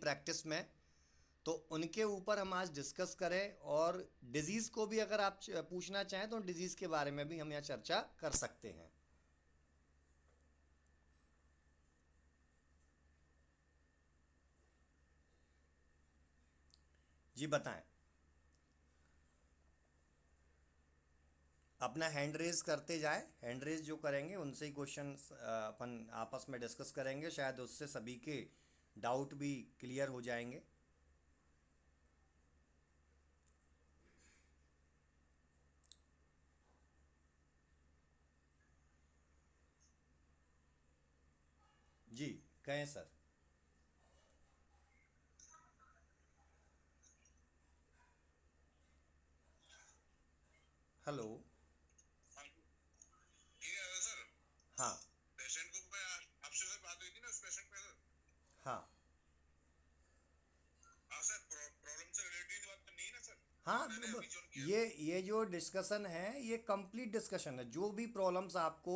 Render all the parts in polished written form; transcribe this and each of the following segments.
Practice में, तो उनके ऊपर हम आज डिस्कस करें। और डिजीज़ को भी अगर आप पूछना चाहें तो डिजीज़ के बारे में भी हम यहाँ चर्चा कर सकते हैं। जी बताएं। अपना हैंड रेज करते जाएं, हैंड रेज जो करेंगे उनसे ही क्वेश्चन अपन आपस में डिस्कस करेंगे, शायद उससे सभी के डाउट भी क्लियर हो जाएंगे। जी कहें सर। हेलो। हाँ ठीक है सर। हाँ। पेशेंट को मैं आपसे सर बात हुई थी ना उस पेशेंट पे सर। हाँ। हाँ सर, प्रॉब्लम से रिलेटेड बात तो नहीं है ना सर, जो हाँ मैंने अभी ज्वाइन किया। ये जो डिस्कशन है ये कंप्लीट डिस्कशन है। जो भी प्रॉब्लम्स आपको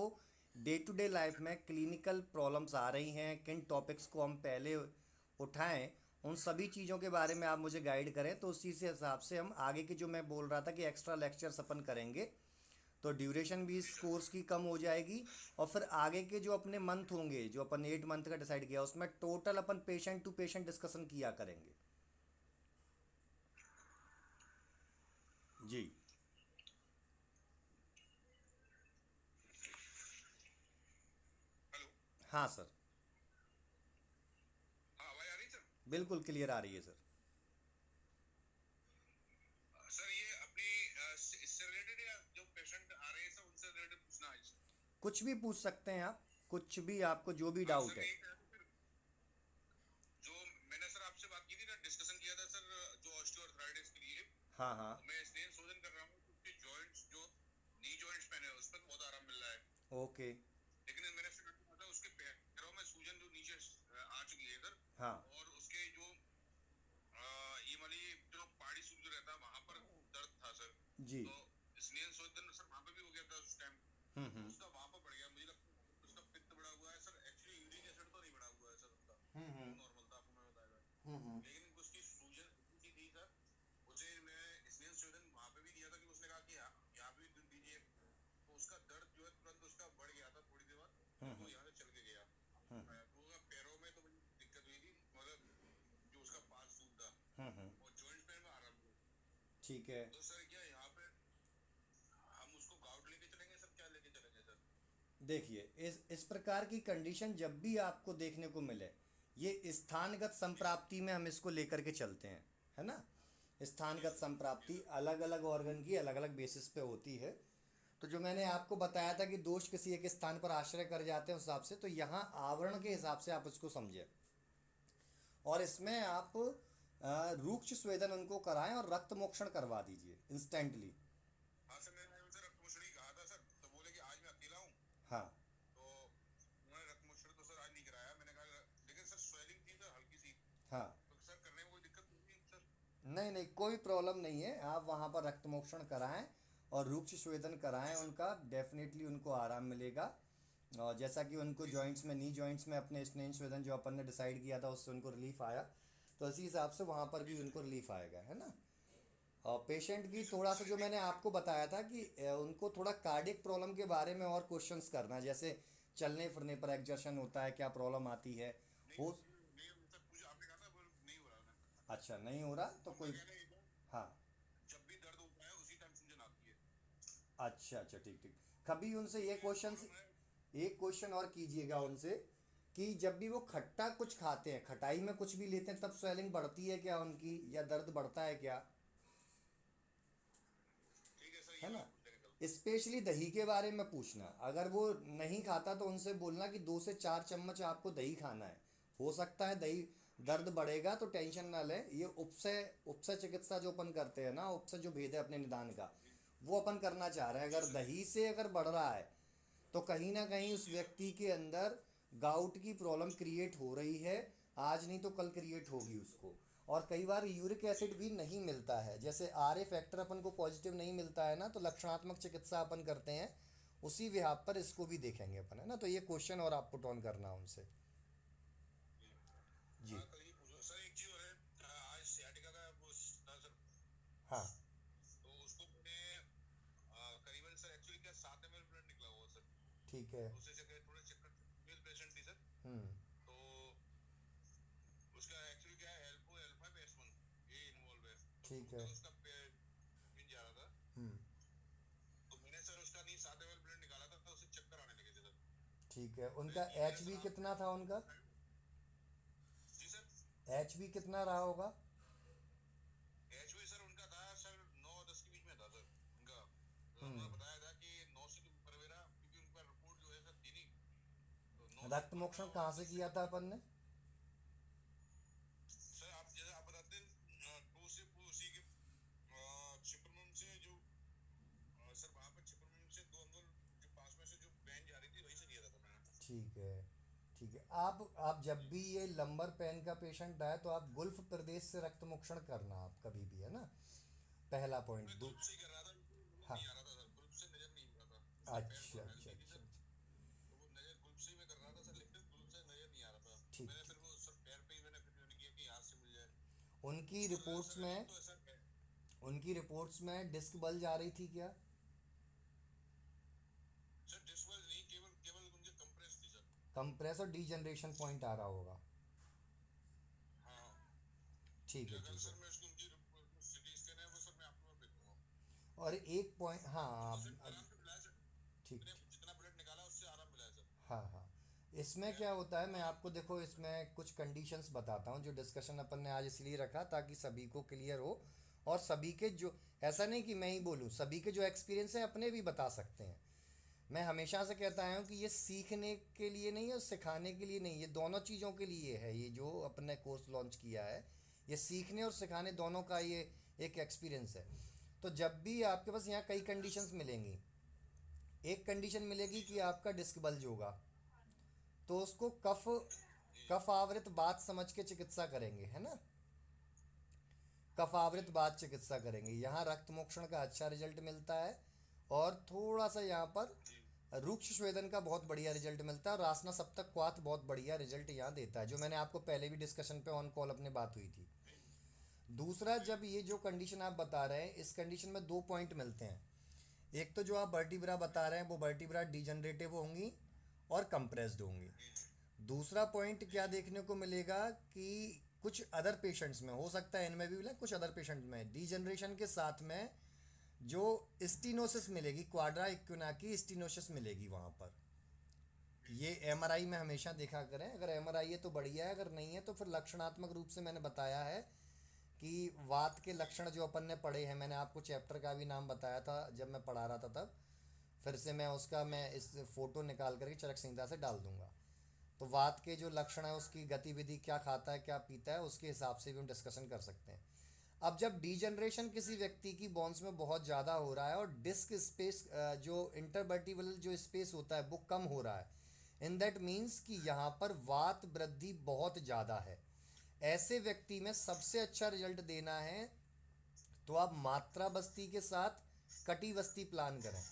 डे टू डे लाइफ में क्लिनिकल प्रॉब्लम्स आ रही हैं, किन टॉपिक्स को हम पहले उठाएं, उन सभी चीज़ों के बारे में आप मुझे गाइड करें, तो उसी से हिसाब से हम आगे की, जो मैं बोल रहा था कि एक्स्ट्रा लेक्चर्स अपन करेंगे, तो ड्यूरेशन भी जी इस सर। कोर्स की कम हो जाएगी। और फिर आगे के जो अपने मंथ होंगे, जो अपन 8 मंथ का डिसाइड किया, उसमें टोटल अपन पेशेंट टू पेशेंट डिस्कशन किया करेंगे। जी। हेलो। हाँ सर। हाँ आवाज आ रही है सर। बिल्कुल क्लियर आ रही है सर। सर ये अपनी इससे रिलेटेड या जो पेशेंट आ रहे हैं सर उनसे रिलेटेड पूछना है सर। कुछ भी पूछ सकते हैं आप, कुछ भी, आपको जो भी हाँ डाउट सर, है। यही कह रहा था फिर, जो मैंने सर आपसे बात की थी ना, डिस्कशन किया था सर, जो ऑस्टियोआर्थराइटिस के लिए। हाँ हाँ। तो मैं स्नेह शोधन कर रहा हूँ कि उसके जॉइंट्स जो नी जॉइंट्स पहने हैं उस पर बहुत आराम मिल रहा है। ओके। लेकिन मैंने फिर देखा था उसके पैरों में सूजन जो नीचे आ चुकी है इधर। हाँ। और उसके जो ये वाली जो पहाड़ी सूज जो रहता है वहां पर दर्द था सर। जी। तो स्नेह शोधन सर वहां पे भी हो गया था उस टाइम। तो हम्म। उसका वहां पर बढ़ गया, मुझे लगता है उसका पित्त बढ़ा हुआ है सर। एक्चुअली यूरिक एसिड तो नहीं बढ़ा हुआ है सर उसका, वो हम्म। नॉर्मल था, आपको मैं बताया। हम्म। लेकिन उसकी सूजन इतनी थी सर, उसे मैं स्नेह शोधन वहां पे भी दिया था कि उसने कहा कि यहाँ पे भी दीजिए। तो उसका दर्द जो है तुरंत उसका बढ़ गया था थोड़ी देर बाद, फिर वो यहाँ से चल के गया। तो उसका पैरों में तो मुझे दिक्कत हुई थी, मतलब जो उसका पास सूज था और जॉइंट पेन में आराम हुआ। ठीक है। तो सर क्या यहाँ पे हम उसको गाउट लेके चलेंगे सर, क्या लेके चलेंगे सर? देखिए, इस प्रकार की कंडीशन जब भी आपको देखने को मिले, ये स्थानगत जी सर। संप्राप्ति में हम इसको लेकर के चलते हैं, है ना। जी स्थानगत सर। जी संप्राप्ति सर। अलग अलग ऑर्गन की अलग अलग बेसिस पे होती है। तो जो मैंने आपको बताया था कि दोष किसी एक स्थान पर आश्रय कर जाते हैं, उस हिसाब से तो यहाँ आवरण के हिसाब से आप इसको समझे। और इसमें आप रूक्ष स्वेदन उनको कराएं और रक्त मोक्षण करवा दीजिए इंस्टेंटली। हाँ सर, मैंने उनसे रक्तमोक्षणी कहा था सर, तो बोले कि आज मैं अकेला हूँ। हाँ। तो उन्होंने रक्तमोक्षण तो सर आज नहीं कराया। मैंने कहा लेकिन सर स्वेलिंग थी सर हल्की सी। हाँ। तो सर करने में कोई दिक्कत नहीं सर? नहीं नहीं, कोई प्रॉब्लम नहीं है, आप वहाँ पर रक्त मोक्षण कराएं और रुक्ष स्वेदन कराएं जी सर। उनका, डेफिनेटली उनको आराम मिलेगा। और जैसा कि उनको जी सर। जॉइंट्स में, नी जॉइंट्स में अपने स्नेन स्वेदन जो अपन ने डिसाइड किया था उससे उनको रिलीफ आया, तो इसी हिसाब से वहाँ पर जी भी सर। उनको रिलीफ आएगा, है ना। और पेशेंट की जी सर। थोड़ा सा, सर जो मैंने एक आपको बताया था कि उनको थोड़ा कार्डियक प्रॉब्लम के बारे में और क्वेश्चंस करना, जैसे चलने फिरने पर एक्जर्शन होता है, क्या प्रॉब्लम आती है। नहीं हो। नहीं सर, कुछ आपने कहा था वो नहीं हो रहा उन्हें। अच्छा, नहीं हो रहा तो उनका कोई। कहना है ये था, हाँ। जब भी दर्द होता है उसी टाइम सूजन आती है। अच्छा अच्छा, ठीक ठीक। कभी उनसे तो ये ये क्वेश्चन, प्रॉब्लम है। एक क्वेश्चन और कीजिएगा जी सर। उनसे कि जब भी वो खट्टा कुछ खाते हैं, खटाई में कुछ भी लेते हैं, तब स्वेलिंग बढ़ती है क्या उनकी, या दर्द बढ़ता है क्या, ठीक है सर, है ये ना। बात पूछ लेंगे कल। स्पेशली दही के बारे में पूछना, अगर वो नहीं खाता तो उनसे बोलना कि 2 से 4 चम्मच आपको दही खाना है। हो सकता है दही जी दर्द बढ़ेगा, तो टेंशन ना लें। ये उपसय उपसय चिकित्सा जो अपन करते हैं ना, उपसय जो भेद है अपने निदान का, जी। वो अपन करना चाह रहे हैं। जी अगर सर। दही से अगर बढ़ रहा है तो कहीं ना कहीं उस जी सर। व्यक्ति के अंदर गाउट की प्रॉब्लम क्रिएट हो रही है। आज नहीं तो कल क्रिएट जी होगी सर। उसको। और कई बार यूरिक ठीक एसिड है भी सर। नहीं मिलता है, जैसे आर ए फैक्टर अपन को पॉजिटिव नहीं मिलता है ना, तो लक्षणात्मक चिकित्सा अपन करते हैं। उसी विभाग पर इसको भी देखेंगे अपन, है ना। तो ये क्वेश्चन और आप पुट ऑन करना उनसे। जी। जी। हाँ कल ही पूछो सर। एक है। उससे चक्कर थोड़े चक्कर मेल पेशेंट थी सर। हम्म। तो उसका एक्चुअली क्या है, L4 L5 S1 ये इन्वॉल्व है। तो ठीक है। उसका पिन जा रहा था। हम्म। तो मैंने सर उसका नहीं 7 ml ब्लड निकाला था, तो उसे चक्कर आने लगे थे सर। ठीक है, तो उनका इसलिए एच मैंने बी सर कितना था उनका? आपको जी सर। एच बी कितना रहा होगा? एचओ सर उनका था सर 9-10 के बीच में था सर उनका। तो उन्होंने हम्म। बताया था कि 9 से ऊपर मेरा, क्योंकि उनका रिपोर्ट जो है सर थी नहीं, तो 9 से रक्त ऊपर था मोक्षण और कहाँ से 10 से किया था कम था। अपन ने? सर आप जैसे आप बताते हैं 2 से उसी के छिपरमन से जो सर वहाँ पर छिपरमन से 2 अंगुल जो पास में से जो वैन जा रही थी वहीं से किया था मैंने। ठीक है। ठीक है, आप जब जी भी ये लंबर पेन का पेशेंट आए तो आप गुल्फ प्रदेश से रक्त मोक्षण करना, आप कभी भी, है ना, पहला पॉइंट। मैं दो। ग्रुप से ही कर रहा था, नजर हाँ। नहीं आ रहा था सर, ग्रुप से नजर नहीं आ रहा था। उसका पैर अच्छा थोड़ा अच्छा हेल्दी थी अच्छा सर, अच्छा। तो वो नजर ग्रुप से ही मैं कर रहा था सर, लेकिन ग्रुप से नजर नहीं आ रहा था। तो ठीक मैंने ठीक। फिर वो सर पैर पे ही मैंने फिर मैंने किया कि हाथ से मिल जाए। उनकी उसको रिपोर्ट्स सर एक में तो ऐसा उनकी रिपोर्ट्स में डिस्क बल्ज आ रही थी क्या? सर डिस्बल नहीं, केवल केवल उनके कंप्रेस थी सर। कंप्रेस और डीजनरेशन पॉइंट आ रहा होगा। हाँ। ठीक है अगर ठीक है। सर मैं उसकी उनकी सिटी स्कैन है वो सर मैं आपको भेज दूंगा। और एक पॉइंट, हाँ उनको आप सर आराम से मिला है सर, ठीक मैंने ठीक। जितना ब्लड निकाला उससे आराम मिला है सर। हाँ हाँ। इसमें मैं क्या होता है, मैं हाँ आपको देखो इसमें कुछ कंडीशंस बताता हूँ जो डिस्कशन अपन ने आज इसलिए रखा ताकि सभी को क्लियर हो। और सभी के जो, ऐसा नहीं कि मैं ही बोलूँ, सभी के जो एक्सपीरियंस है अपने भी बता सकते हैं। मैं हमेशा से कहता आया हूँ कि ये सीखने के लिए नहीं है, सिखाने के लिए नहीं, ये दोनों चीज़ों के लिए है। ये जो अपने कोर्स लॉन्च किया है, ये सीखने और सिखाने दोनों का ये एक एक्सपीरियंस है। तो जब भी आपके पास यहाँ कई कंडीशंस मिलेंगी, एक कंडीशन मिलेगी जी कि सर। आपका डिस्क बल्ज होगा, तो उसको कफ जी कफ आवृत बात समझ के चिकित्सा करेंगे, है ना। कफ जी आवृत बात चिकित्सा करेंगे, यहाँ रक्त मोक्षण का अच्छा रिजल्ट मिलता है। और थोड़ा सा यहाँ पर जी रुक्ष स्वेदन का बहुत बढ़िया रिजल्ट मिलता है, और रासना सप्तक क्वाथ बहुत बढ़िया रिजल्ट यहाँ देता है, जो मैंने आपको पहले भी डिस्कशन पे ऑन कॉल अपने बात हुई थी। जी दूसरा, जी जब ये जो कंडीशन आप बता रहे हैं, इस कंडीशन में दो पॉइंट मिलते हैं। एक तो जो आप वर्टिब्रा बता रहे हैं वो वर्टिब्रा डिजनरेटिव होंगी और कंप्रेस्ड होंगी। जी दूसरा पॉइंट जी क्या जी देखने को मिलेगा कि कुछ अदर पेशेंट्स में हो सकता है, इनमें भी मिले, कुछ अदर पेशेंट में डीजनरेशन के साथ में जो स्टीनोसिस मिलेगी, क्वाड्रा इक्विना की स्टीनोसिस मिलेगी वहाँ पर। जी ये एमआरआई में हमेशा देखा करें, अगर एमआरआई है तो बढ़िया है, अगर नहीं है तो फिर लक्षणात्मक रूप से मैंने बताया है कि वात के जी लक्षण जो अपन ने पढ़े हैं, मैंने आपको चैप्टर का भी नाम बताया था जब मैं पढ़ा रहा था तब। फिर से मैं उसका, मैं इस फोटो निकाल करके चरक संहिता से डाल दूंगा। तो वात के जो लक्षण है, उसकी गतिविधि, क्या खाता है क्या पीता है, उसके हिसाब से भी हम डिस्कशन कर सकते हैं। अब जब डीजनरेशन किसी व्यक्ति की बोन्स में बहुत ज़्यादा हो रहा है और डिस्क स्पेस, जो इंटरवर्टिबल जो स्पेस होता है वो कम हो रहा है, इन दैट मीन्स कि यहाँ पर वात वृद्धि बहुत ज़्यादा है, ऐसे व्यक्ति में सबसे अच्छा रिजल्ट देना है तो आप मात्रा बस्ती के साथ कटी बस्ती प्लान करें।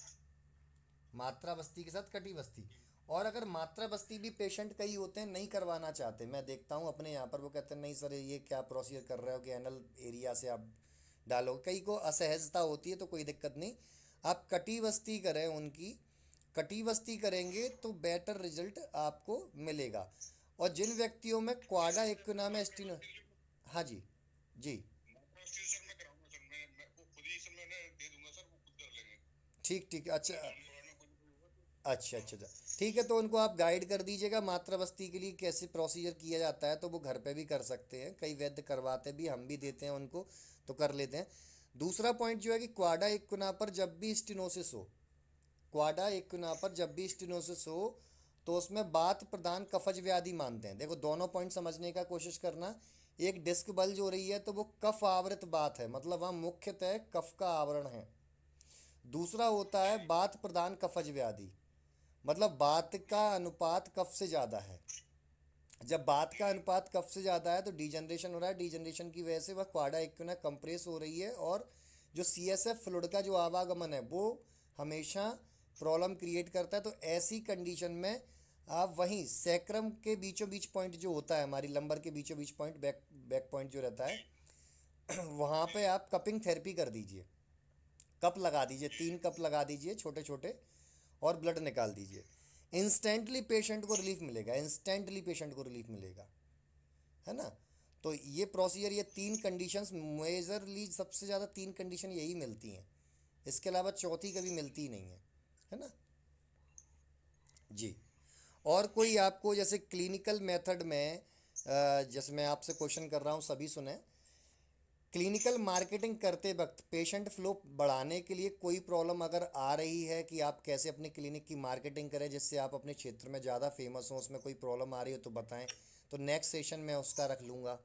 मात्रा बस्ती के साथ कटी बस्ती। और अगर मात्रा बस्ती भी पेशेंट कई होते हैं नहीं करवाना चाहते, मैं देखता हूँ अपने यहाँ पर, वो कहते हैं नहीं सर ये क्या प्रोसीजर कर रहे हो कि एनल एरिया से आप डालो, कई को असहजता होती है, तो कोई दिक्कत नहीं, आप कटी बस्ती करें उनकी। कटी बस्ती करेंगे तो बेटर रिजल्ट आपको मिलेगा। और जिन व्यक्तियों में क्वाडा इक्विना में मात्रा स्टीनो, बस्ती हाँ जी, जी, मात्रा बस्ती सर मैं कराऊंगा सर, मैं वो खुद ही सर मैंने दे दूंगा सर, वो खुद कर लेंगे। ठीक ठीक, अच्छा मेरे जान पड़ोस में कोई भी होगा तो। अच्छा हाँ अच्छा अच्छा। ठीक है, तो उनको आप गाइड कर दीजिएगा मात्रा बस्ती के लिए कैसे प्रोसीजर किया जाता है, तो वो घर पे भी कर सकते हैं, कई वैद्य करवाते भी, हम भी देते हैं उनको, तो कर लेते हैं। दूसरा पॉइंट जो है कि क्वाडा इक्विना पर जब भी स्टिनोसिस हो, क्वाडा इक्विना पर जब भी स्टिनोसिस हो, तो उसमें बात प्रदान कफज व्याधि मानते हैं। देखो दोनों पॉइंट समझने का कोशिश करना। एक डिस्क बल्ज हो रही है तो वो कफ आवृत बात है, मतलब वहाँ मुख्यतः कफ का आवरण है। दूसरा होता है जी बात प्रदान कफज व्याधि, मतलब बात का अनुपात कफ से ज़्यादा है। जब बात जी का जी अनुपात कफ से ज़्यादा है तो डीजनरेशन हो रहा है, डीजनरेशन की वजह से वह क्वाडा इक्विना कंप्रेस हो रही है, और जो सी एस एफ फ्लूइड का जो आवागमन है वो हमेशा प्रॉब्लम क्रिएट करता है। तो ऐसी कंडीशन में आप वहीं सैक्रम के बीचों बीच पॉइंट जो होता है, हमारी लंबर के बीचों बीच पॉइंट, बैक बैक पॉइंट जो रहता जी है, वहाँ पे आप कपिंग थेरेपी कर दीजिए। कप लगा दीजिए, जी 3 कप लगा दीजिए छोटे छोटे, और ब्लड निकाल दीजिए। इंस्टेंटली पेशेंट को रिलीफ मिलेगा, इंस्टेंटली पेशेंट को रिलीफ मिलेगा, है ना। तो ये प्रोसीजर, ये तीन कंडीशंस मेजरली, सबसे ज़्यादा तीन कंडीशन यही मिलती हैं, इसके अलावा चौथी कभी मिलती ही नहीं है ना। जी। और कोई आपको जैसे क्लिनिकल मेथड में जैसे मैं आपसे क्वेश्चन कर रहा हूँ, सभी सुने, क्लिनिकल मार्केटिंग करते वक्त पेशेंट फ्लो बढ़ाने के लिए कोई प्रॉब्लम अगर आ रही है कि आप कैसे अपने क्लिनिक की मार्केटिंग करें जिससे आप अपने क्षेत्र में ज़्यादा फेमस हो, उसमें कोई प्रॉब्लम आ रही हो तो बताएं, तो नेक्स्ट सेशन में उसका रख लूँगा।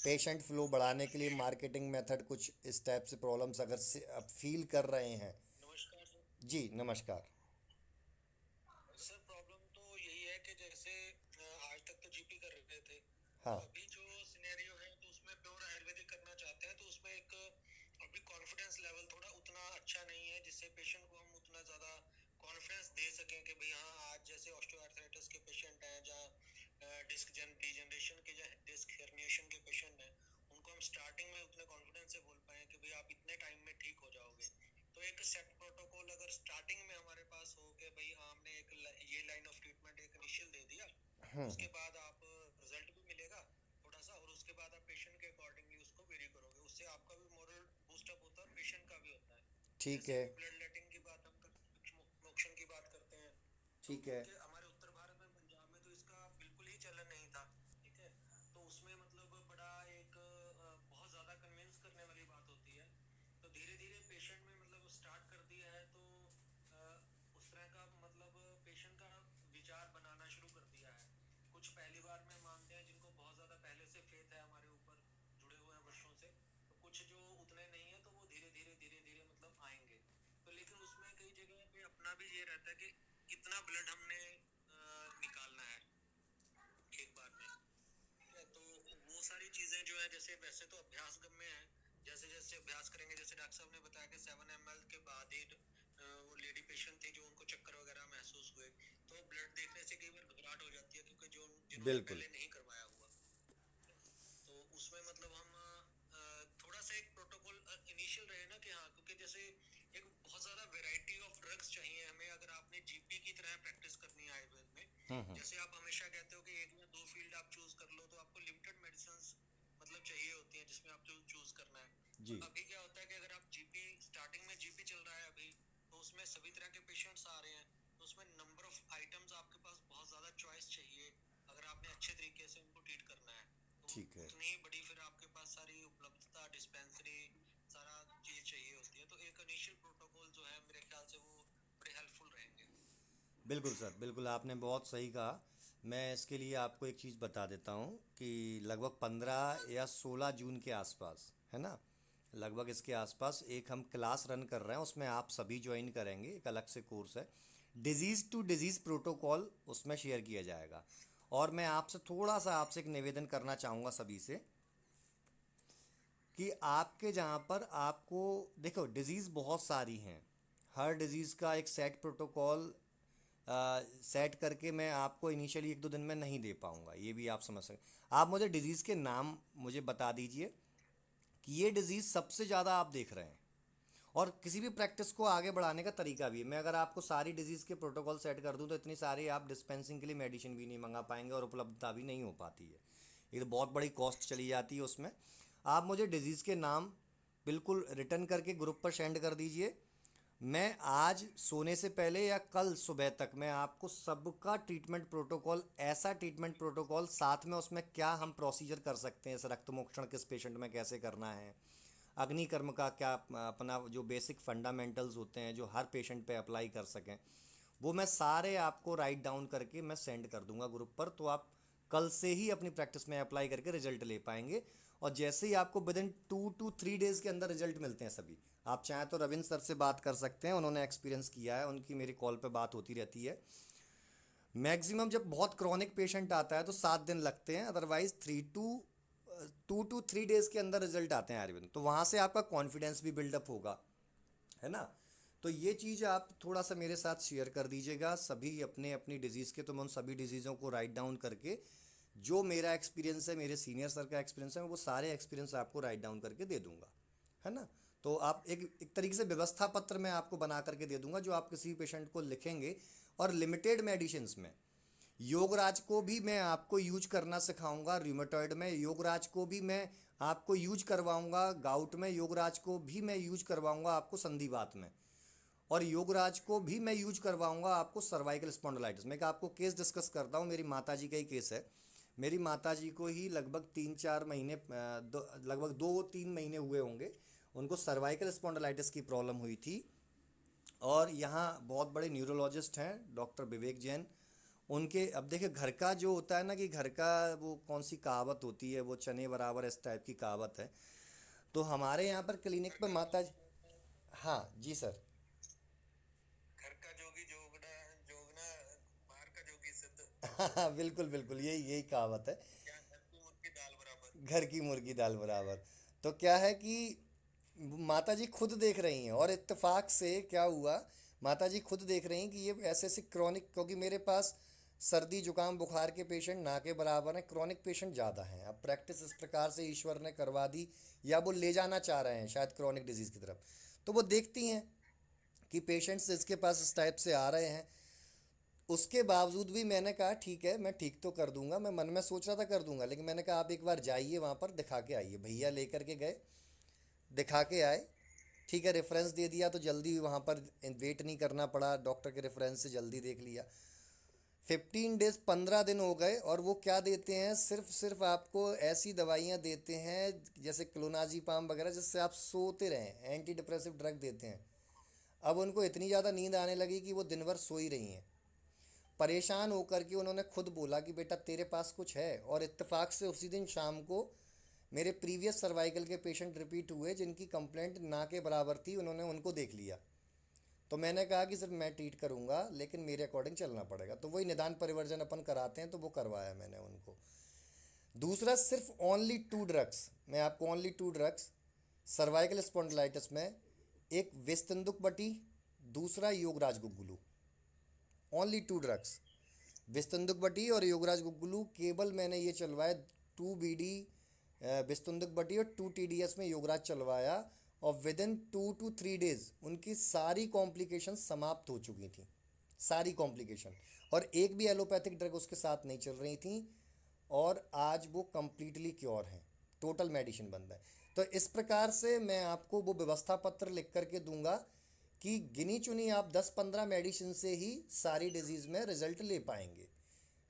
पेशेंट फ्लो बढ़ाने के लिए मार्केटिंग मेथड कुछ इस टाइप से प्रॉब्लम्स अगर से अब फील कर रहे हैं। नमस्कार सर। जी नमस्कार। सर प्रॉब्लम तो यही है कि जैसे आज तक तो जीपी कर रहे थे, तो हाँ। अभी जो सिनेरियो है तो उसमें प्योर आयुर्वेदिक करना चाहते हैं, तो उसमें एक अभी कॉन्फिडेंस लेवल थोड़ा उतना अच्छा नहीं है जिससे पेशेंट को हम उतना ज़्यादा कॉन्फिडेंस दे सकें कि भाई हाँ, आज जैसे ऑस्टियोआर्थराइटिस के पेशेंट हैं, जहाँ डिस्क डिजनरेशन के, या डिस्क हेर्निएशन के पेशेंट हैं, उनको हम स्टार्टिंग में उतने कॉन्फिडेंस से बोल पाए कि भाई आप इतने टाइम में ठीक हो जाओगे। तो एक सेट प्रोटोकॉल अगर स्टार्टिंग में हमारे पास हो कि भाई हाँ, हमने एक ये लाइन ऑफ ट्रीटमेंट एक इनिशियल दे दिया, उसके बाद आप रिजल्ट भी मिलेगा थोड़ा सा, और उसके बाद आप पेशेंट के अकॉर्डिंगली उसको वेरी करोगे, उससे आपका भी मोरल बूस्टअप होता है और पेशेंट का भी होता है। ठीक जैसे है। अभी ब्लड लेटिंग की बात हम मोक्शन की बात करते हैं, तो ठीक है। उनके हमारे उत्तर भारत में पंजाब में तो इसका बिल्कुल ही चलन नहीं था। ठीक है, तो उसमें मतलब बड़ा एक बहुत ज्यादा कन्विंस करने वाली बात होती है। तो धीरे धीरे पेशेंट में मतलब स्टार्ट कर दिया है, तो उस तरह का मतलब पेशेंट का विचार बनाना शुरू कर दिया है। कुछ पहली बार में मानते हैं जिनको बहुत ज्यादा पहले से फेथ है हमारे ऊपर, जुड़े हुए हैं वर्षों से, तो कुछ जो उतने नहीं है तो वो धीरे धीरे मतलब आएंगे। तो लेकिन उसमें कई जगह पे अपना भी ये रहता है कि कितना ब्लड हमने निकालना है एक बार में। ठीक है, तो वो सारी चीजें जो है, जैसे वैसे तो अभ्यास गम्य है, जैसे जैसे अभ्यास करेंगे, जैसे डॉक्टर साहब ने बताया कि 7 ml के बाद ही वो लेडी पेशेंट थी जो उनको चक्कर वगैरह महसूस हुए, तो ब्लड देखने से कई बार घबराहट हो जाती है, क्योंकि जो जिन्होंने बिल्कुल। पहले नहीं करवाया हुआ, तो उसमें मतलब हम थोड़ा सा एक प्रोटोकॉल इनिशियल रहे ना कि हाँ, क्योंकि जैसे एक बहुत ज्यादा वैरायटी ऑफ ड्रग्स चाहिए हमें, अगर आपने जीपी की तरह प्रैक्टिस करनी है आयुर्वेद में। जैसे आप हमेशा कहते हो कि एक या दो फील्ड आप चूज कर लो, तो आपको लिमिटेड मेडिसिन मतलब चाहिए होती है जिसमें आप चूज करना है। जी। और अभी क्या होता है कि अगर आप जीपी, स्टार्टिंग में जीपी चल रहा है अभी, तो उसमें सभी तरह के पेशेंट्स आ रहे हैं, तो उसमें नंबर ऑफ आइटम्स आपके पास बहुत ज्यादा चॉइस चाहिए अगर आपने अच्छे तरीके से उनको ट्रीट करना है। तो ठीक है। उतनी ही बड़ी फिर आपके पास सारी उपलब्धता, डिस्पेंसरी, सारा चीज चाहिए होती है। तो एक इनिशियल प्रोटोकॉल जो है मेरे ख्याल से वो बड़े हेल्पफुल रहेंगे। बिल्कुल सर, बिल्कुल आपने बहुत सही कहा। मैं इसके लिए आपको एक चीज़ बता देता हूँ कि लगभग 15 या 16 जून के आसपास, है ना, लगभग इसके आसपास एक हम क्लास रन कर रहे हैं, उसमें आप सभी ज्वाइन करेंगे, एक अलग से कोर्स है, डिजीज़ टू डिजीज़ प्रोटोकॉल उसमें शेयर किया जाएगा। और मैं आपसे थोड़ा सा आपसे एक निवेदन करना चाहूँगा सभी से कि आपके जहाँ पर आपको, देखो डिजीज़ बहुत सारी हैं, हर डिजीज़ का एक सेट प्रोटोकॉल सेट करके मैं आपको इनिशियली 1-2 दिन में नहीं दे पाऊँगा, ये भी आप समझ सकते। आप मुझे डिज़ीज़ के नाम मुझे बता दीजिए कि ये डिज़ीज़ सबसे ज़्यादा आप देख रहे हैं, और किसी भी प्रैक्टिस को आगे बढ़ाने का तरीका भी है। मैं अगर आपको सारी डिजीज़ के प्रोटोकॉल सेट कर दूं तो इतनी सारी आप डिस्पेंसिंग के लिए मेडिसिन भी नहीं मंगा पाएंगे और उपलब्धता भी नहीं हो पाती है, ये तो बहुत बड़ी कॉस्ट चली जाती है उसमें। आप मुझे डिजीज़ के नाम बिल्कुल रिटर्न करके ग्रुप पर सेंड कर दीजिए, मैं आज सोने से पहले या कल सुबह तक मैं आपको सबका ट्रीटमेंट प्रोटोकॉल, ऐसा ट्रीटमेंट प्रोटोकॉल साथ में उसमें क्या हम प्रोसीजर कर सकते हैं, इस रक्त मोक्षण किस पेशेंट में कैसे करना है, अग्निकर्म का क्या अपना जो बेसिक फंडामेंटल्स होते हैं जो हर पेशेंट पे अप्लाई कर सकें, वो मैं सारे आपको राइट डाउन करके मैं सेंड कर दूंगा ग्रुप पर, तो आप कल से ही अपनी प्रैक्टिस में अप्लाई करके रिजल्ट ले पाएंगे। और जैसे ही आपको विद इन 2 to 3 डेज़ के अंदर रिजल्ट मिलते हैं सभी, आप चाहें तो रविंद्र सर से बात कर सकते हैं, उन्होंने एक्सपीरियंस किया है, उनकी मेरी कॉल पे बात होती रहती है। मैक्सिमम जब बहुत क्रॉनिक पेशेंट आता है तो 7 दिन लगते हैं, अदरवाइज 2 to 3 डेज़ के अंदर रिजल्ट आते हैं अरविंद, तो वहाँ से आपका कॉन्फिडेंस भी बिल्डअप होगा, है ना। तो ये चीज़ आप थोड़ा सा मेरे साथ शेयर कर दीजिएगा, सभी अपने अपनी डिज़ीज़ के, तो मैं उन सभी डिज़ीज़ों को राइट डाउन करके जो मेरा एक्सपीरियंस है, मेरे सीनियर सर का एक्सपीरियंस है, वो सारे एक्सपीरियंस आपको राइट डाउन करके दे दूंगा, है ना। तो आप एक तरीके से व्यवस्था पत्र मैं आपको बना करके दे दूंगा, जो आप किसी पेशेंट को लिखेंगे। और लिमिटेड मेडिसिन्स में योगराज को भी मैं आपको यूज करना सिखाऊंगा, रूमेटॉइड में योगराज को भी मैं आपको यूज करवाऊंगा, गाउट में योगराज को भी मैं यूज करवाऊंगा आपको, संधिवात में। और योगराज को भी मैं यूज करवाऊंगा आपको सर्वाइकल स्पॉन्डिलाइटिस में। आपको केस डिस्कस करता हूँ, मेरी माता जी का ही केस है। मेरी माता जी को ही लगभग 3-4 महीने, लगभग 2-3 महीने हुए होंगे, उनको सर्वाइकल स्पॉन्डिलाइटिस की प्रॉब्लम हुई थी। और यहाँ बहुत बड़े न्यूरोलॉजिस्ट हैं, डॉक्टर विवेक जैन। उनके, अब देखिए घर का जो होता है ना, कि घर का वो कौन सी कहावत होती है, वो चने बराबर, इस टाइप की कहावत है। तो हमारे यहाँ पर क्लिनिक घर पर का माता जी। हाँ जी सर। घर का जोगी जोगना जोगना, बाहर का जोगी सिद्ध। हाँ बिल्कुल बिल्कुल, यही यही कहावत है। क्या घर की मुर्गी दाल बराबर। घर की मुर्गी दाल बराबर। तो क्या है कि माता जी खुद देख रही हैं, और इत्तेफाक से क्या हुआ, माता जी खुद देख रही हैं कि ये ऐसे ऐसे क्रॉनिक, क्योंकि मेरे पास सर्दी जुकाम बुखार के पेशेंट ना के बराबर हैं, क्रॉनिक पेशेंट ज़्यादा हैं। अब प्रैक्टिस इस प्रकार से ईश्वर ने करवा दी, या वो ले जाना चाह रहे हैं शायद क्रॉनिक डिजीज़ की तरफ। तो वो देखती हैं कि पेशेंट्स इसके पास इस टाइप से आ रहे हैं। उसके बावजूद भी मैंने कहा ठीक है, मैं ठीक तो कर दूंगा, मैं मन में सोच रहा था कर दूंगा, लेकिन मैंने कहा आप एक बार जाइए वहाँ पर, दिखा के आइए। भैया लेकर के गए, दिखा के आए। ठीक है, रेफरेंस दे दिया तो जल्दी वहाँ पर वेट नहीं करना पड़ा, डॉक्टर के रेफरेंस से जल्दी देख लिया। 15 डेज, 15 दिन हो गए, और वो क्या देते हैं, सिर्फ सिर्फ आपको ऐसी दवाइयाँ देते हैं जैसे क्लोनाजीपाम वगैरह, जिससे आप सोते रहें, एंटी डिप्रेसिव ड्रग देते हैं। अब उनको इतनी ज़्यादा नींद आने लगी कि वो दिन भर सो ही रही हैं। परेशान होकर के उन्होंने खुद बोला कि बेटा तेरे पास कुछ है। और इत्तेफाक से उसी दिन शाम को मेरे प्रीवियस सर्वाइकल के पेशेंट रिपीट हुए, जिनकी कंप्लेंट ना के बराबर थी, उन्होंने उनको देख लिया। तो मैंने कहा कि सिर्फ मैं ट्रीट करूंगा, लेकिन मेरे अकॉर्डिंग चलना पड़ेगा। तो वही निदान परिवर्जन अपन कराते हैं, तो वो करवाया मैंने उनको। दूसरा, सिर्फ ओनली 2 ड्रग्स, मैं आपको ओनली 2 ड्रग्स सर्वाइकल स्पॉन्डिलाइटिस में, एक विस्तंदुक बटी, दूसरा योगराज गुग्गुलू। ओनली 2 ड्रग्स, विस्तंदुक बटी और योगराज गुग्गुलू, केवल मैंने ये चलवाए 2 BD विस्तुंदक बटी, और 2 TDS में योगराज चलवाया। और विद इन 2 to 3 डेज उनकी सारी कॉम्प्लिकेशन समाप्त हो चुकी थी, सारी कॉम्प्लिकेशन। और एक भी एलोपैथिक ड्रग उसके साथ नहीं चल रही थी। और आज वो कंप्लीटली क्योर हैं, टोटल मेडिसिन बंद है। तो इस प्रकार से मैं आपको वो व्यवस्था पत्र लिख करके दूंगा कि गिनी चुनी आप 10-15 मेडिसिन से ही सारी डिजीज़ में रिजल्ट ले पाएंगे,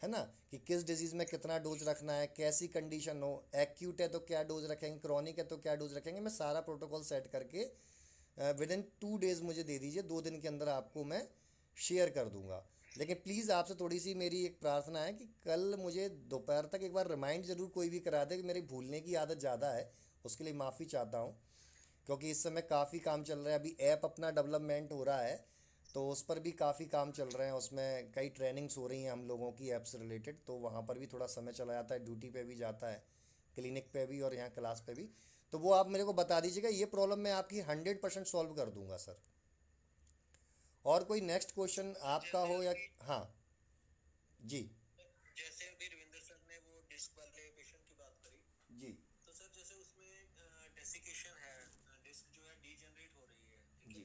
है ना। कि किस डिजीज़ में कितना डोज रखना है, कैसी कंडीशन हो, एक्यूट है तो क्या डोज रखेंगे, क्रॉनिक है तो क्या डोज रखेंगे, मैं सारा प्रोटोकॉल सेट करके विद इन 2 डेज मुझे दे दीजिए, 2 दिन के अंदर आपको मैं शेयर कर दूंगा। लेकिन प्लीज़ आपसे थोड़ी सी मेरी एक प्रार्थना है कि कल मुझे दोपहर तक एक बार रिमाइंड ज़रूर कोई भी करा दे, कि मेरी भूलने की आदत ज़्यादा है, उसके लिए माफ़ी चाहता हूँ। क्योंकि इस समय काफ़ी काम चल रहा है, अभी ऐप अपना डेवलपमेंट हो रहा है, तो उस पर भी काफ़ी काम चल रहे हैं, उसमें कई ट्रेनिंग्स हो रही हैं हम लोगों की ऐप से रिलेटेड, तो वहाँ पर भी थोड़ा समय चला जाता है, ड्यूटी पे भी जाता है, क्लिनिक पे भी और यहाँ क्लास पे भी। तो वो आप मेरे को बता दीजिएगा, ये प्रॉब्लम मैं आपकी 100% सॉल्व कर दूंगा सर। और कोई नेक्स्ट क्वेश्चन आपका जैसे हो या। अभी हाँ जी। जैसे अभी रविंद्र सर ने वो डिस्क वाले पेशेंट की बात करी, जी। तो सर जैसे उसमें डेसिकेशन है, डिस्क जो है डीजनरेट हो रही है, ठीक है। जी।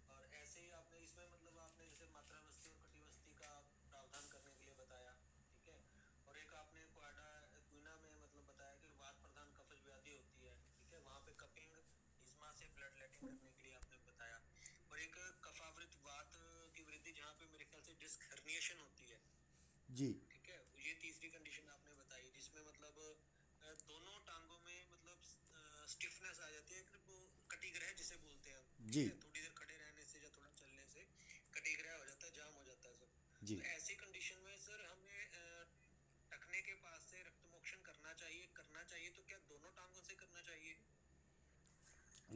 और ऐसे ही आपने इसमें मतलब आपने जैसे मात्रा वस्ती और कटी वस्ती का प्रावधान करने के लिए बताया, ठीक है। और एक आपने क्वाडा क्विना में मतलब बताया कि वात प्रधान कफज व्याधि होती है, ठीक है, वहाँ पे कपिंग इस्मा से ब्लड लेटिंग करने के लिए आपने बताया। और एक कफावृत वात की वृद्धि, जहाँ पे मेरे ख्याल से डिस्क हर्निएशन होती है, जी। ठीक है। ये तीसरी कंडीशन आपने बताई, जिसमें मतलब दोनों टांगों में मतलब स्टिफनेस आ जाती है, कि वो कटी ग्रह जिसे बोलते हैं हम, जी। ठीक है। थोड़ी देर खड़े रहने से या थोड़ा चलने से कटी ग्रह हो जाता है, जाम हो जाता है सब। जी। तो ऐसी कंडीशन में सर हमें टखने के पास से रक्त मोक्षण करना चाहिए तो क्या दोनों टांगों से करना चाहिए?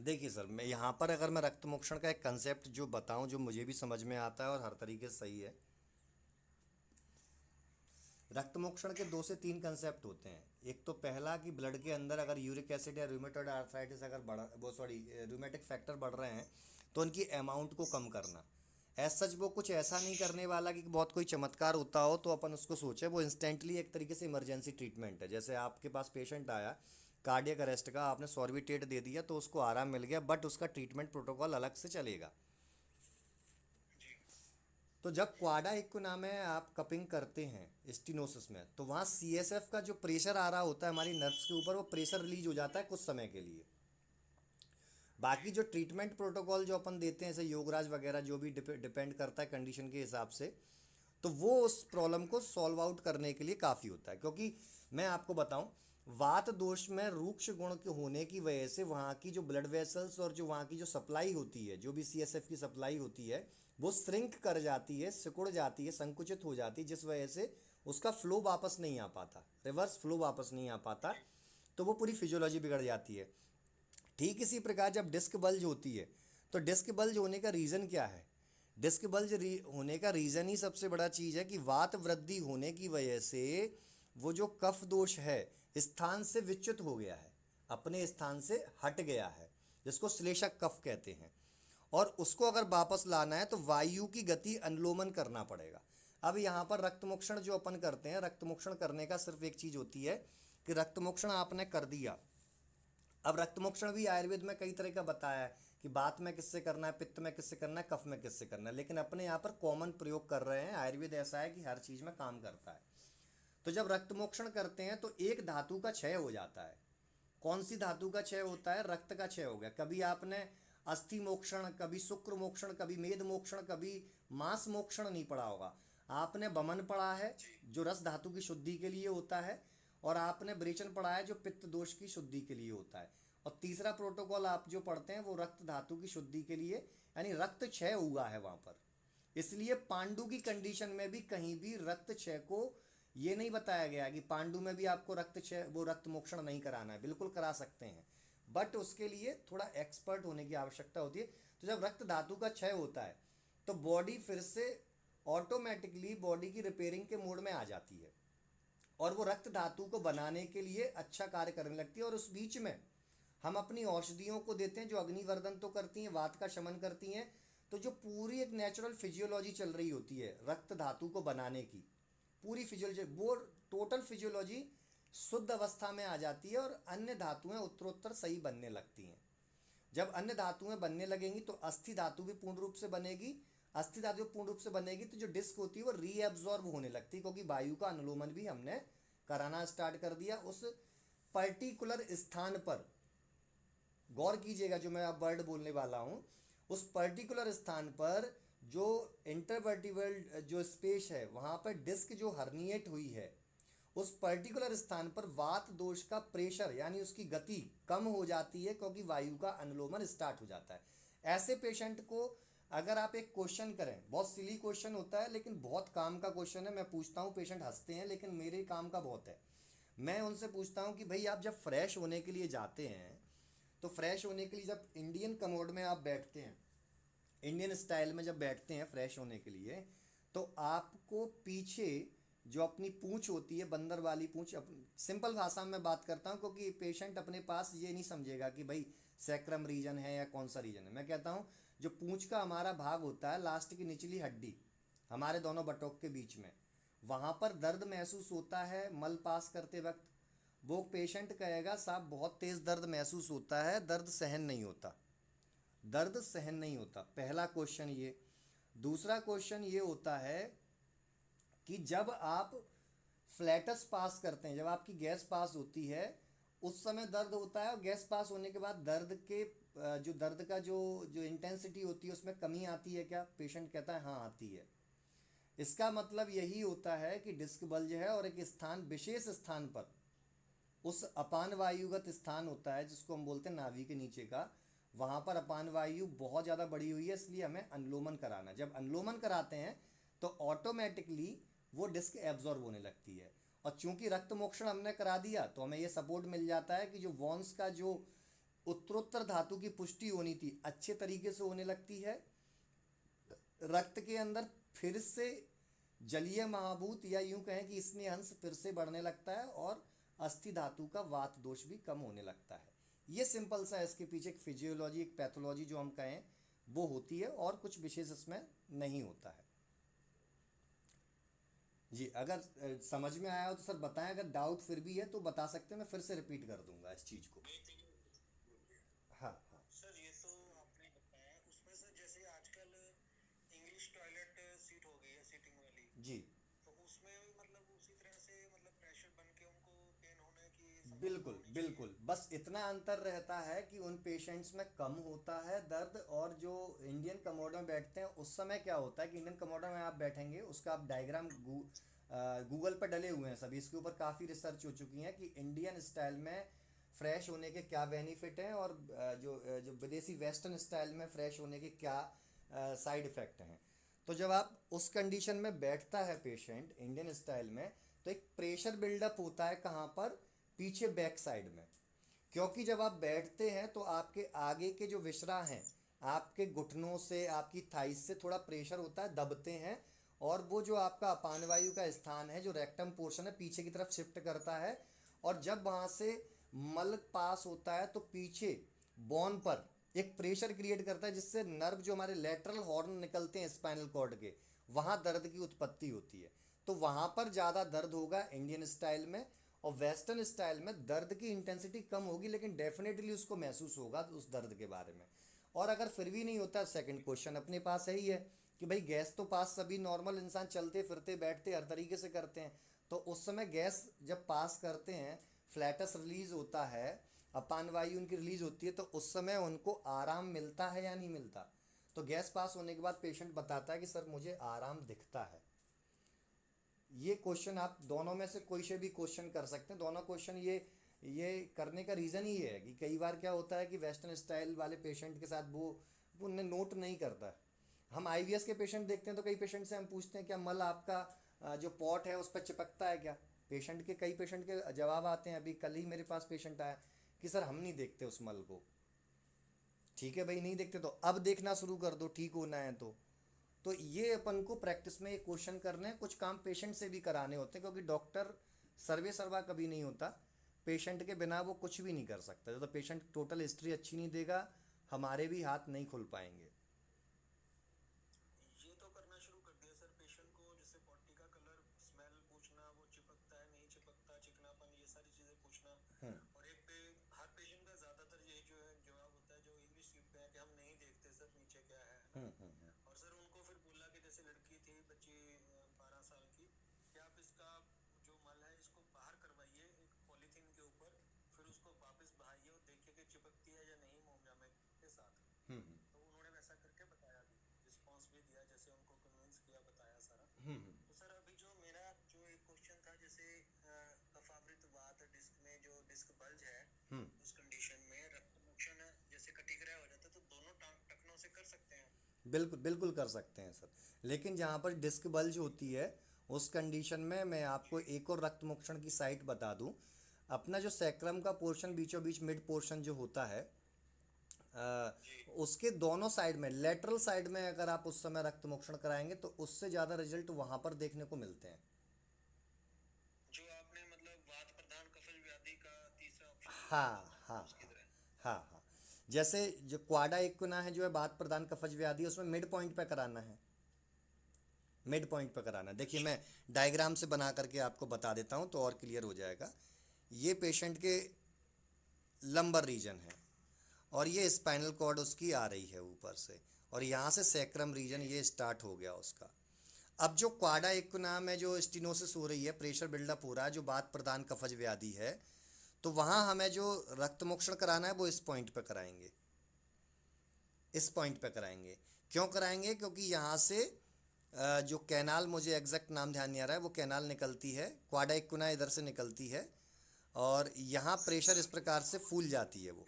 देखिए सर, मैं यहाँ पर अगर मैं रक्त मोक्षण का एक कंसेप्ट जो बताऊँ, जो मुझे भी समझ में आता है और हर तरीके से सही है। रक्त मोक्षण के 2 से 3 कंसेप्ट होते हैं। एक तो पहला कि ब्लड के अंदर अगर यूरिक एसिड या रूमेटॉइड आर्थराइटिस अगर बढ़, वो सॉरी रूमेटिक फैक्टर बढ़ रहे हैं, तो उनकी अमाउंट को कम करना। एज सच वो कुछ ऐसा नहीं करने वाला कि बहुत कोई चमत्कार होता हो तो अपन उसको सोचे। वो इंस्टेंटली एक तरीके से इमरजेंसी ट्रीटमेंट है। जैसे आपके पास पेशेंट आया कार्डियक अरेस्ट का, आपने सॉर्बिटेट दे दिया तो उसको आराम मिल गया, बट उसका ट्रीटमेंट प्रोटोकॉल अलग से चलेगा। जी। तो जब क्वाडा इक्विना में आप कपिंग करते हैं स्टीनोसिस में, तो वहाँ सीएसएफ का जो प्रेशर आ रहा होता है हमारी नर्व्स के ऊपर, वो प्रेशर रिलीज हो जाता है कुछ समय के लिए। बाकी जो ट्रीटमेंट प्रोटोकॉल जो अपन देते हैं जैसे योगराज वगैरह, जो भी डिपेंड करता है कंडीशन के हिसाब से, तो वो उस प्रॉब्लम को सॉल्व आउट करने के लिए काफ़ी होता है। क्योंकि मैं आपको बताऊं, वात दोष में रूक्ष गुण के होने की वजह से वहाँ की जो ब्लड वेसल्स और जो वहाँ की जो सप्लाई होती है, जो भी सीएसएफ की सप्लाई होती है, वो श्रिंक कर जाती है, सिकुड़ जाती है, संकुचित हो जाती है, जिस वजह से उसका फ्लो वापस नहीं आ पाता, रिवर्स फ्लो वापस नहीं आ पाता। तो वो पूरी फिजियोलॉजी बिगड़ जाती है। ठीक इसी प्रकार जब डिस्क बल्ज होती है, तो डिस्क बल्ज होने का रीज़न क्या है? डिस्क बल्ज होने का रीज़न ही सबसे बड़ा चीज़ है कि वात वृद्धि होने की वजह से वो जो कफ दोष है स्थान से विच्युत हो गया है, अपने स्थान से हट गया है, जिसको श्लेषक कफ कहते हैं। और उसको अगर वापस लाना है तो वायु की गति अनुलोमन करना पड़ेगा। अब यहाँ पर रक्तमोक्षण जो अपन करते हैं, रक्तमोक्षण करने का सिर्फ एक चीज़ होती है कि रक्तमोक्षण आपने कर दिया। अब रक्तमोक्षण भी आयुर्वेद में कई तरह का बताया है कि बात में किससे करना है, पित्त में किससे करना है, कफ में किससे करना है, लेकिन अपने यहाँ पर कॉमन प्रयोग कर रहे हैं। आयुर्वेद ऐसा है कि हर चीज़ में काम करता है। तो जब रक्तमोक्षण करते हैं तो एक धातु का क्षय हो जाता है। कौन सी धातु का क्षय होता है? रक्त का क्षय हो गया। कभी आपने अस्थि मोक्षण, कभी शुक्र मोक्षण, कभी मेद मोक्षण, कभी मांस मोक्षण नहीं पढ़ा होगा। आपने बमन पढ़ा है जो रस धातु की शुद्धि के लिए होता है, और आपने ब्रेचन पढ़ा है जो पित्त दोष की शुद्धि के लिए होता है। और तीसरा प्रोटोकॉल आप जो पढ़ते हैं वो रक्त धातु की शुद्धि के लिए, यानी रक्त क्षय हुआ है वहाँ पर। इसलिए पांडु की कंडीशन में भी कहीं भी रक्त क्षय को ये नहीं बताया गया कि पांडु में भी आपको रक्त क्षय, वो रक्त मोक्षण नहीं कराना है, बिल्कुल करा सकते हैं, बट उसके लिए थोड़ा एक्सपर्ट होने की आवश्यकता होती है। तो जब रक्त धातु का क्षय होता है तो बॉडी फिर से ऑटोमेटिकली बॉडी की रिपेयरिंग के मोड में आ जाती है, और वो रक्त धातु को बनाने के लिए अच्छा कार्य करने लगती है। और उस बीच में हम अपनी औषधियों को देते हैं जो अग्निवर्धन तो करती हैं, वात का शमन करती हैं। तो जो पूरी एक नेचुरल फिजियोलॉजी चल रही होती है रक्त धातु को बनाने की, पूरी फिजियोलॉजी, वो टोटल फिजियोलॉजी शुद्ध अवस्था में आ जाती है, और अन्य धातुएं उत्तरोत्तर सही बनने लगती हैं। जब अन्य धातुएं बनने लगेंगी तो अस्थि धातु भी पूर्ण रूप से बनेगी। अस्थि धातु पूर्ण रूप से बनेगी तो जो डिस्क होती है वो रीएब्जॉर्ब होने लगती है, क्योंकि वायु का अनुलोमन भी हमने कराना स्टार्ट कर दिया उस पर्टिकुलर स्थान पर। गौर कीजिएगा जो मैं अब वर्ड बोलने वाला हूँ, उस पर्टिकुलर स्थान पर जो इंटरवर्टिबल जो स्पेस है वहाँ पर डिस्क जो हर्निएट हुई है, उस पर्टिकुलर स्थान पर वात दोष का प्रेशर यानी उसकी गति कम हो जाती है, क्योंकि वायु का अनुलोमन स्टार्ट हो जाता है। ऐसे पेशेंट को अगर आप एक क्वेश्चन करें, बहुत सिली क्वेश्चन होता है लेकिन बहुत काम का क्वेश्चन है, मैं पूछता हूँ, पेशेंट हंसते हैं लेकिन मेरे काम का बहुत है। मैं उनसे पूछता हूँ कि भाई आप जब फ्रेश होने के लिए जाते हैं, तो फ्रेश होने के लिए जब इंडियन कमोड में आप बैठते हैं, इंडियन स्टाइल में जब बैठते हैं फ्रेश होने के लिए, तो आपको पीछे जो अपनी पूंछ होती है, बंदर वाली पूंछ, सिंपल भाषा में बात करता हूँ क्योंकि पेशेंट अपने पास ये नहीं समझेगा कि भाई सैक्रम रीजन है या कौन सा रीजन है। मैं कहता हूँ जो पूंछ का हमारा भाग होता है, लास्ट की निचली हड्डी हमारे दोनों बटोक के बीच में, वहाँ पर दर्द महसूस होता है मल पास करते वक्त। वो पेशेंट कहेगा साहब बहुत तेज़ दर्द महसूस होता है, दर्द सहन नहीं होता, दर्द सहन नहीं होता। पहला क्वेश्चन ये। दूसरा क्वेश्चन ये होता है कि जब आप फ्लैटस पास करते हैं, जब आपकी गैस पास होती है, उस समय दर्द होता है, और गैस पास होने के बाद दर्द के जो दर्द का जो जो इंटेंसिटी होती है उसमें कमी आती है क्या? पेशेंट कहता है हाँ आती है। इसका मतलब यही होता है कि डिस्क बल्ज है, और एक स्थान, विशेष स्थान पर, उस अपान वायुगत स्थान होता है जिसको हम बोलते हैं नाभि के नीचे का, वहाँ पर अपान वायु बहुत ज़्यादा बढ़ी हुई है, इसलिए हमें अनुलोमन कराना। जब अनुलोमन कराते हैं तो ऑटोमेटिकली वो डिस्क एब्जॉर्ब होने लगती है, और चूंकि रक्त मोक्षण हमने करा दिया तो हमें ये सपोर्ट मिल जाता है कि जो वॉन्स का जो उत्तरोत्तर धातु की पुष्टि होनी थी अच्छे तरीके से होने लगती है। रक्त के अंदर फिर से जलीय महाभूत या यूं कहें कि स्नेह अंश फिर से बढ़ने लगता है, और अस्थि धातु का वात दोष भी कम होने लगता है। ये सिंपल सा इसके पीछे एक फिजियोलॉजी, एक पैथोलॉजी जो हम कहें वो होती है, और कुछ विशेष इसमें नहीं होता है। जी, अगर समझ में आया हो तो सर बताएं, अगर डाउट फिर भी है तो बता सकते हैं, मैं फिर से रिपीट कर दूंगा इस चीज़ को। नहीं ठीक है। हाँ हाँ। सर ये तो आपने बताया, उसमें से जैसे आजकल इंग्लिश टॉयलेट सीट हो गई है सीटिंग वाली, जी, तो उसमें भी मतलब उसी तरह से मतलब प्रेशर बन के उनको पेन होने की संभावना बिल्कुल होनी चाहिए। बिल्कुल, बस इतना अंतर रहता है कि उन पेशेंट्स में कम होता है दर्द, और जो इंडियन कमोडो में बैठते हैं उस समय क्या होता है कि इंडियन कमोडो में आप बैठेंगे, उसका आप डायग्राम गूगल पर डले हुए हैं सभी, इसके ऊपर काफ़ी रिसर्च हो चुकी है कि इंडियन स्टाइल में फ्रेश होने के क्या बेनिफिट हैं, और जो विदेशी वेस्टर्न स्टाइल में फ्रेश होने के क्या साइड इफ़ेक्ट हैं। तो जब आप उस कंडीशन में बैठता है पेशेंट इंडियन स्टाइल में, तो एक प्रेशर बिल्डअप होता है कहाँ पर, पीछे बैक साइड में। क्योंकि जब आप बैठते हैं तो आपके आगे के जो विशरा हैं, आपके घुटनों से आपकी थाइस से थोड़ा प्रेशर होता है, दबते हैं, और वो जो आपका अपान वायु का स्थान है, जो रेक्टम पोर्शन है, पीछे की तरफ शिफ्ट करता है। और जब वहाँ से मल पास होता है तो पीछे बोन पर एक प्रेशर क्रिएट करता है, जिससे नर्व जो हमारे लेटरल हॉर्न निकलते हैं स्पाइनल कॉर्ड के, वहाँ दर्द की उत्पत्ति होती है। तो वहाँ पर ज़्यादा दर्द होगा इंडियन स्टाइल में, और वेस्टर्न स्टाइल में दर्द की इंटेंसिटी कम होगी, लेकिन डेफिनेटली उसको महसूस होगा उस दर्द के बारे में। और अगर फिर भी नहीं होता, सेकंड क्वेश्चन अपने पास है ही है कि भाई गैस तो पास सभी नॉर्मल इंसान चलते फिरते बैठते हर तरीके से करते हैं, तो उस समय गैस जब पास करते हैं, फ्लैटस रिलीज होता है, अपान वायु उनकी रिलीज होती है, तो उस समय उनको आराम मिलता है या नहीं मिलता। तो गैस पास होने के बाद पेशेंट बताता है कि सर मुझे आराम दिखता है। ये क्वेश्चन आप दोनों में से कोई से भी क्वेश्चन कर सकते हैं, दोनों क्वेश्चन ये करने का रीज़न ही ये है कि कई बार क्या होता है कि वेस्टर्न स्टाइल वाले पेशेंट के साथ वो उन्हें नोट नहीं करता है। हम आईवीएस के पेशेंट देखते हैं तो कई पेशेंट से हम पूछते हैं क्या मल आपका जो पॉट है उस पर चिपकता है क्या। पेशेंट के कई पेशेंट के जवाब आते हैं, अभी कल ही मेरे पास पेशेंट आया कि सर हम नहीं देखते उस मल को। ठीक है भाई, नहीं देखते तो अब देखना शुरू कर दो, ठीक होना है तो ये अपन को प्रैक्टिस में ये क्वेश्चन करने हैं, कुछ काम पेशेंट से भी कराने होते हैं, क्योंकि डॉक्टर सर्वे सर्वा कभी नहीं होता, पेशेंट के बिना वो कुछ भी नहीं कर सकता। जब तो पेशेंट टोटल हिस्ट्री अच्छी नहीं देगा, हमारे भी हाथ नहीं खुल पाएंगे। ये तो करना शुरू कर दिया सर पेशेंट को, जैसे पॉटी का कलर, स्मेल पूछना, वो चिपकता है नहीं चिपकता, चिकनापन, ये सारी चीजें पूछना। हम्म और एक पे हर पेशेंट का ज्यादातर यही जो है जवाब होता है जो इंग्लिश सीट पे है कि हम नहीं देखते सर नीचे क्या है ना। हम्म। और सर उनको फिर बोला कि जैसे लड़की थी बच्ची 12 साल की, कि आप इसका जो मल है इसको बाहर करवाइए एक पॉलीथीन के ऊपर, फिर उसको वापस बहाइए और देखिए कि चिपकती है या नहीं मोमजामे के साथ। हम्म तो उन्होंने वैसा करके बताया भी, रिस्पॉन्स भी दिया, जैसे उनको कन्विंस किया, बताया सारा। हम्म तो सर अभी जो मेरा जो एक क्वेश्चन था, जैसे कफावृत वात डिस्क में जो डिस्क बल्ज है, हम्म। उस कंडीशन में रक्त मोक्षण जैसे कटिग्रह हो जाता है, तो दोनों टखनों से कर सकते हैं? बिल्कुल बिल्कुल कर सकते हैं सर, लेकिन जहाँ पर डिस्क बल्ज होती है उस कंडीशन में मैं आपको जी एक और रक्त मोक्षण की साइट बता दूं। अपना जो सैक्रम का पोर्शन बीचों बीच मिड पोर्शन जो होता है, जी। उसके दोनों साइड में, लेटरल साइड में अगर आप उस समय रक्त मोक्षण कराएंगे तो उससे ज़्यादा रिजल्ट वहाँ पर देखने को मिलते हैं। जो आपने मतलब वात प्रधान कफल व्याधि का तीसरा ऑप्शन जो दिया था हाँ हाँ उसकी हाँ तरह। हाँ हाँ। जैसे जो क्वाडा इक्विना है जो है बात प्रदान कफज व्याधि है, उसमें मिड पॉइंट पे कराना है, मिड पॉइंट पे कराना है। देखिए अच्छा। मैं डायग्राम से बना करके आपको बता देता हूँ तो और क्लियर हो जाएगा। ये पेशेंट के लंबर रीजन है, और ये स्पाइनल कॉर्ड उसकी आ रही है ऊपर से, और यहाँ से सैक्रम रीजन जी ये स्टार्ट हो गया उसका। अब जो क्वाडा इक्विना में जो स्टिनोसिस हो रही है, प्रेशर बिल्डअप हो रहा है, जो बात प्रदान कफज व्याधि है, तो वहाँ हमें जो रक्त मोक्षण कराना है वो इस पॉइंट पे कराएंगे, इस पॉइंट पे कराएंगे। क्यों कराएंगे, क्योंकि यहाँ से जो कैनाल, मुझे एग्जैक्ट नाम ध्यान नहीं आ रहा है, वो कैनाल निकलती है, क्वाडा इक्विना इधर से निकलती है, और यहाँ प्रेशर इस सर। प्रकार से फूल जाती है वो।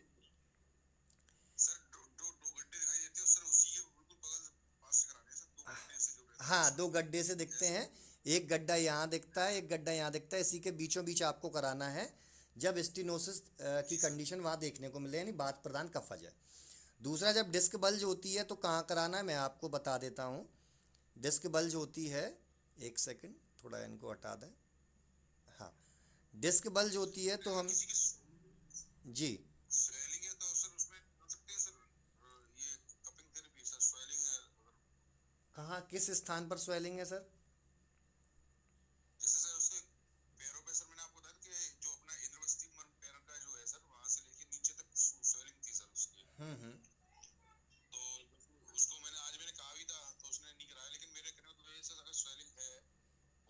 सर दो गड्ढे दिखाई देते हैं सर, उसी के बिल्कुल बगल पास से कराने हैं सर, दो गड्ढे से जो रहते हाँ, दो गड्ढे से हैं दिखते जैसे। हैं, एक गड्ढा यहाँ दिखता है, एक गड्ढा यहाँ दिखता है, इसी के बीचों बीच आपको कराना है जब स्टिनोसिस की जी सर। कंडीशन वहाँ देखने को मिले, यानी बात प्रदान कफज है। दूसरा, जब डिस्क बल्ज होती है तो कहाँ कराना है मैं आपको बता देता हूँ। डिस्क बल्ज होती है, एक सेकंड थोड़ा इनको हटा दें। हाँ, डिस्क बल्ज होती है नहीं, तो अगर हम, किसी की जी, स्वेलिंग है तो सर उसमें कर सकते हैं सर, ये कपिंग थेरेपी सर, स्वेलिंग है अगर। कहाँ किस स्थान पर स्वेलिंग है सर? जैसे सर उसके पैरों पे सर, मैंने आपको बताया कि जो अपना इंद्रवस्ती पैर का जो है सर, वहां से लेके नीचे तक स्वेलिंग थी सर उसकी। हम्म। तो उसको मैंने कहा भी था, तो उसने नहीं कराया, लेकिन मेरे कहने का मतलब ये सर, अगर स्वेलिंग है,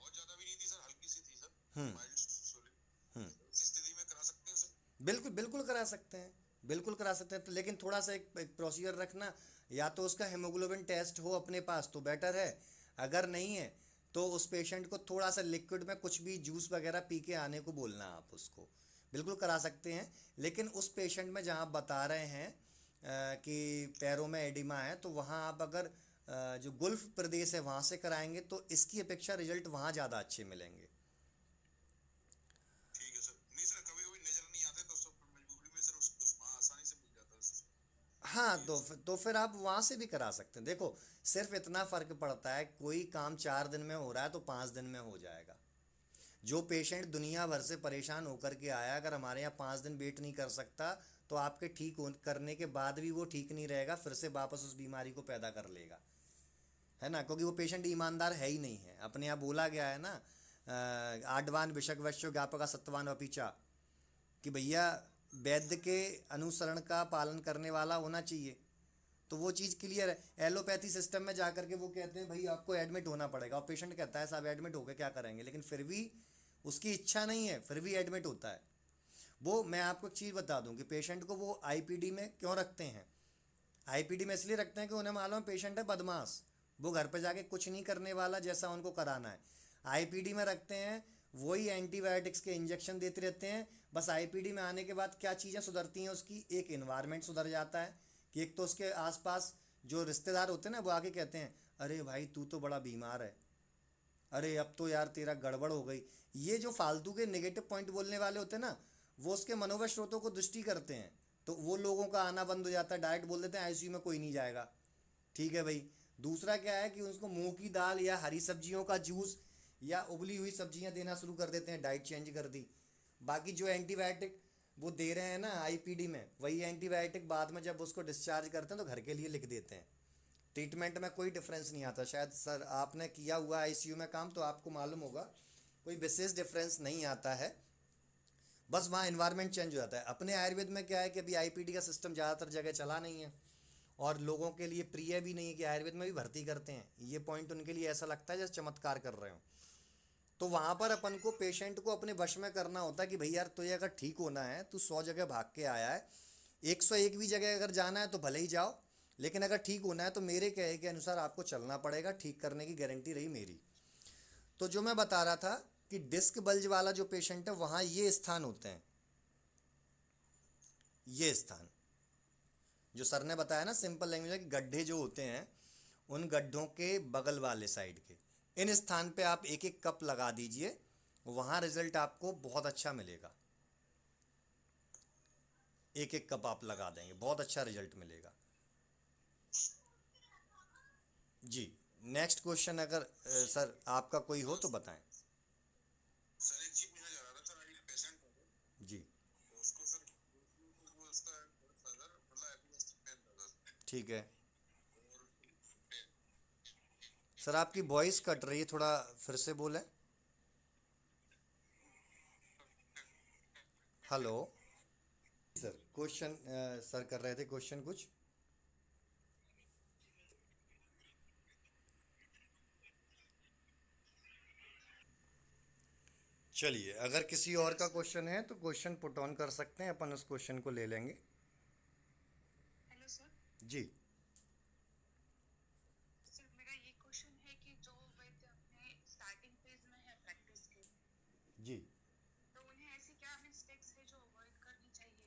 बहुत ज्यादा भी नहीं थी सर, हल्की सी थी सर, हम्म। माइल्ड स्वेलिंग, हम्म। इस स्थिति में करा सकते हैं सर? बिल्कुल बिल्कुल करा सकते हैं, बिल्कुल करा सकते हैं। तो लेकिन थोड़ा सा एक प्रोसीजर रखना, या तो उसका हेमोग्लोबिन टेस्ट हो अपने पास तो बेटर है, अगर नहीं है तो उस पेशेंट को थोड़ा सा लिक्विड में कुछ भी जूस वगैरह पी के आने को बोलना आप उसको। बिल्कुल करा सकते हैं। लेकिन उस पेशेंट में जहाँ आप बता रहे हैं कि पैरों में एडिमा है, तो वहाँ आप अगर जो गुल्फ प्रदेश है वहाँ से कराएंगे तो इसकी अपेक्षा रिजल्ट वहाँ ज़्यादा अच्छे मिलेंगे। ठीक है सर। नहीं सर, कभी कभी नजर नहीं आते तो सब मजबूरी में सर उस वहाँ आसानी से मिल जाता है सर। हाँ, ये तो फिर आप वहाँ से भी करा सकते हैं। देखो, सिर्फ इतना फ़र्क पड़ता है, कोई काम 4 दिन में हो रहा है तो 5 दिन में हो जाएगा। जो पेशेंट दुनिया भर से परेशान होकर के आया, अगर हमारे यहाँ 5 दिन वेट नहीं कर सकता, तो आपके ठीक हो करने के बाद भी वो ठीक नहीं रहेगा, फिर से वापस उस बीमारी को पैदा कर लेगा, है ना? क्योंकि वो पेशेंट ईमानदार है ही नहीं है। अपने यहाँ बोला गया है ना, आडवान विषक वश्य ज्ञापका सत्वान अपीचा, कि भैया वैद्य के अनुसरण का पालन करने वाला होना चाहिए। तो वो चीज़ क्लियर है। एलोपैथी सिस्टम में जा करके वो कहते हैं भाई आपको एडमिट होना पड़ेगा, और पेशेंट कहता है साहब एडमिट होकर क्या करेंगे, लेकिन फिर भी उसकी इच्छा नहीं है, फिर भी एडमिट होता है। वो मैं आपको एक चीज़ बता दूं कि पेशेंट को वो आईपीडी में क्यों रखते हैं। आईपीडी में इसलिए रखते हैं कि उन्हें मालूम है पेशेंट है बदमाश, वो घर पे जाके कुछ नहीं करने वाला जैसा उनको कराना है। आईपीडी में रखते हैं, वही एंटीबायोटिक्स के इंजेक्शन देते रहते हैं। बस आईपीडी में आने के बाद क्या चीज़ें सुधरती हैं उसकी, एक इन्वायरमेंट सुधर जाता है कि एक तो उसके आसपास जो रिश्तेदार होते हैं ना, वो आके कहते हैं अरे भाई तू तो बड़ा बीमार है, अरे अब तो यार तेरा गड़बड़ हो गई। ये जो फालतू के नेगेटिव पॉइंट बोलने वाले होते हैं ना, वो उसके मनोवत स्रोतों को दृष्टि करते हैं, तो वो लोगों का आना बंद हो जाता है। डायरेक्ट बोल देते हैं आईसीयू में कोई नहीं जाएगा। ठीक है भाई। दूसरा क्या है कि उसको मूंग की दाल या हरी सब्जियों का जूस या उबली हुई सब्जियां देना शुरू कर देते हैं, डाइट चेंज कर दी। बाकी जो एंटीबायोटिक वो दे रहे हैं ना आईपीडी में, वही एंटीबायोटिक बाद में जब उसको डिस्चार्ज करते हैं तो घर के लिए लिख देते हैं। ट्रीटमेंट में कोई डिफरेंस नहीं आता। शायद सर आपने किया हुआ आईसीयू में काम तो आपको मालूम होगा, कोई विशेष डिफरेंस नहीं आता है, बस वहाँ इन्वायरमेंट चेंज हो जाता है। अपने आयुर्वेद में क्या है कि अभी आईपीडी का सिस्टम ज़्यादातर जगह चला नहीं है, और लोगों के लिए प्रिय भी नहीं है कि आयुर्वेद में भी भर्ती करते हैं। ये पॉइंट उनके लिए ऐसा लगता है जैसे चमत्कार कर रहे हो। तो वहाँ पर अपन को पेशेंट को अपने वश में करना होता है कि भाई यार तुझे अगर ठीक होना है, तू 100 जगह भाग के आया है, 101 भी जगह अगर जाना है तो भले ही जाओ, लेकिन अगर ठीक होना है तो मेरे कहे के अनुसार आपको चलना पड़ेगा। ठीक करने की गारंटी रही मेरी। तो जो मैं बता रहा था कि डिस्क बल्ज वाला जो पेशेंट है, वहाँ ये स्थान होते हैं, ये स्थान जो सर ने बताया ना सिंपल लैंग्वेज में, कि गड्ढे जो होते हैं उन गड्ढों के बगल वाले साइड के इन स्थान पे आप एक एक कप लगा दीजिए, वहाँ रिजल्ट आपको बहुत अच्छा मिलेगा। एक एक कप आप लगा देंगे, बहुत अच्छा रिजल्ट मिलेगा जी। नेक्स्ट क्वेश्चन अगर सर आपका कोई हो तो बताएं। सर एक चीज पूछना चाह रहा था सर, अभी पेशेंट था जी। तो उसको सर, वो उसका सर मतलब एपिलेप्सी पेन था सर। ठीक है और सर, आपकी वॉइस कट रही है, थोड़ा फिर से बोलें। हेलो सर, क्वेश्चन सर कर रहे थे क्वेश्चन कुछ। चलिए, अगर किसी और का क्वेश्चन है तो क्वेश्चन पुट ऑन कर सकते हैं, अपन उस क्वेश्चन को ले लेंगे। Hello sir. जी। सर मेरा ये क्वेश्चन है कि जो वैद्य अपने स्टार्टिंग फेज में है प्रैक्टिस के, जी। तो उन्हें ऐसी क्या मिस्टेक्स है जो अवॉइड करनी चाहिए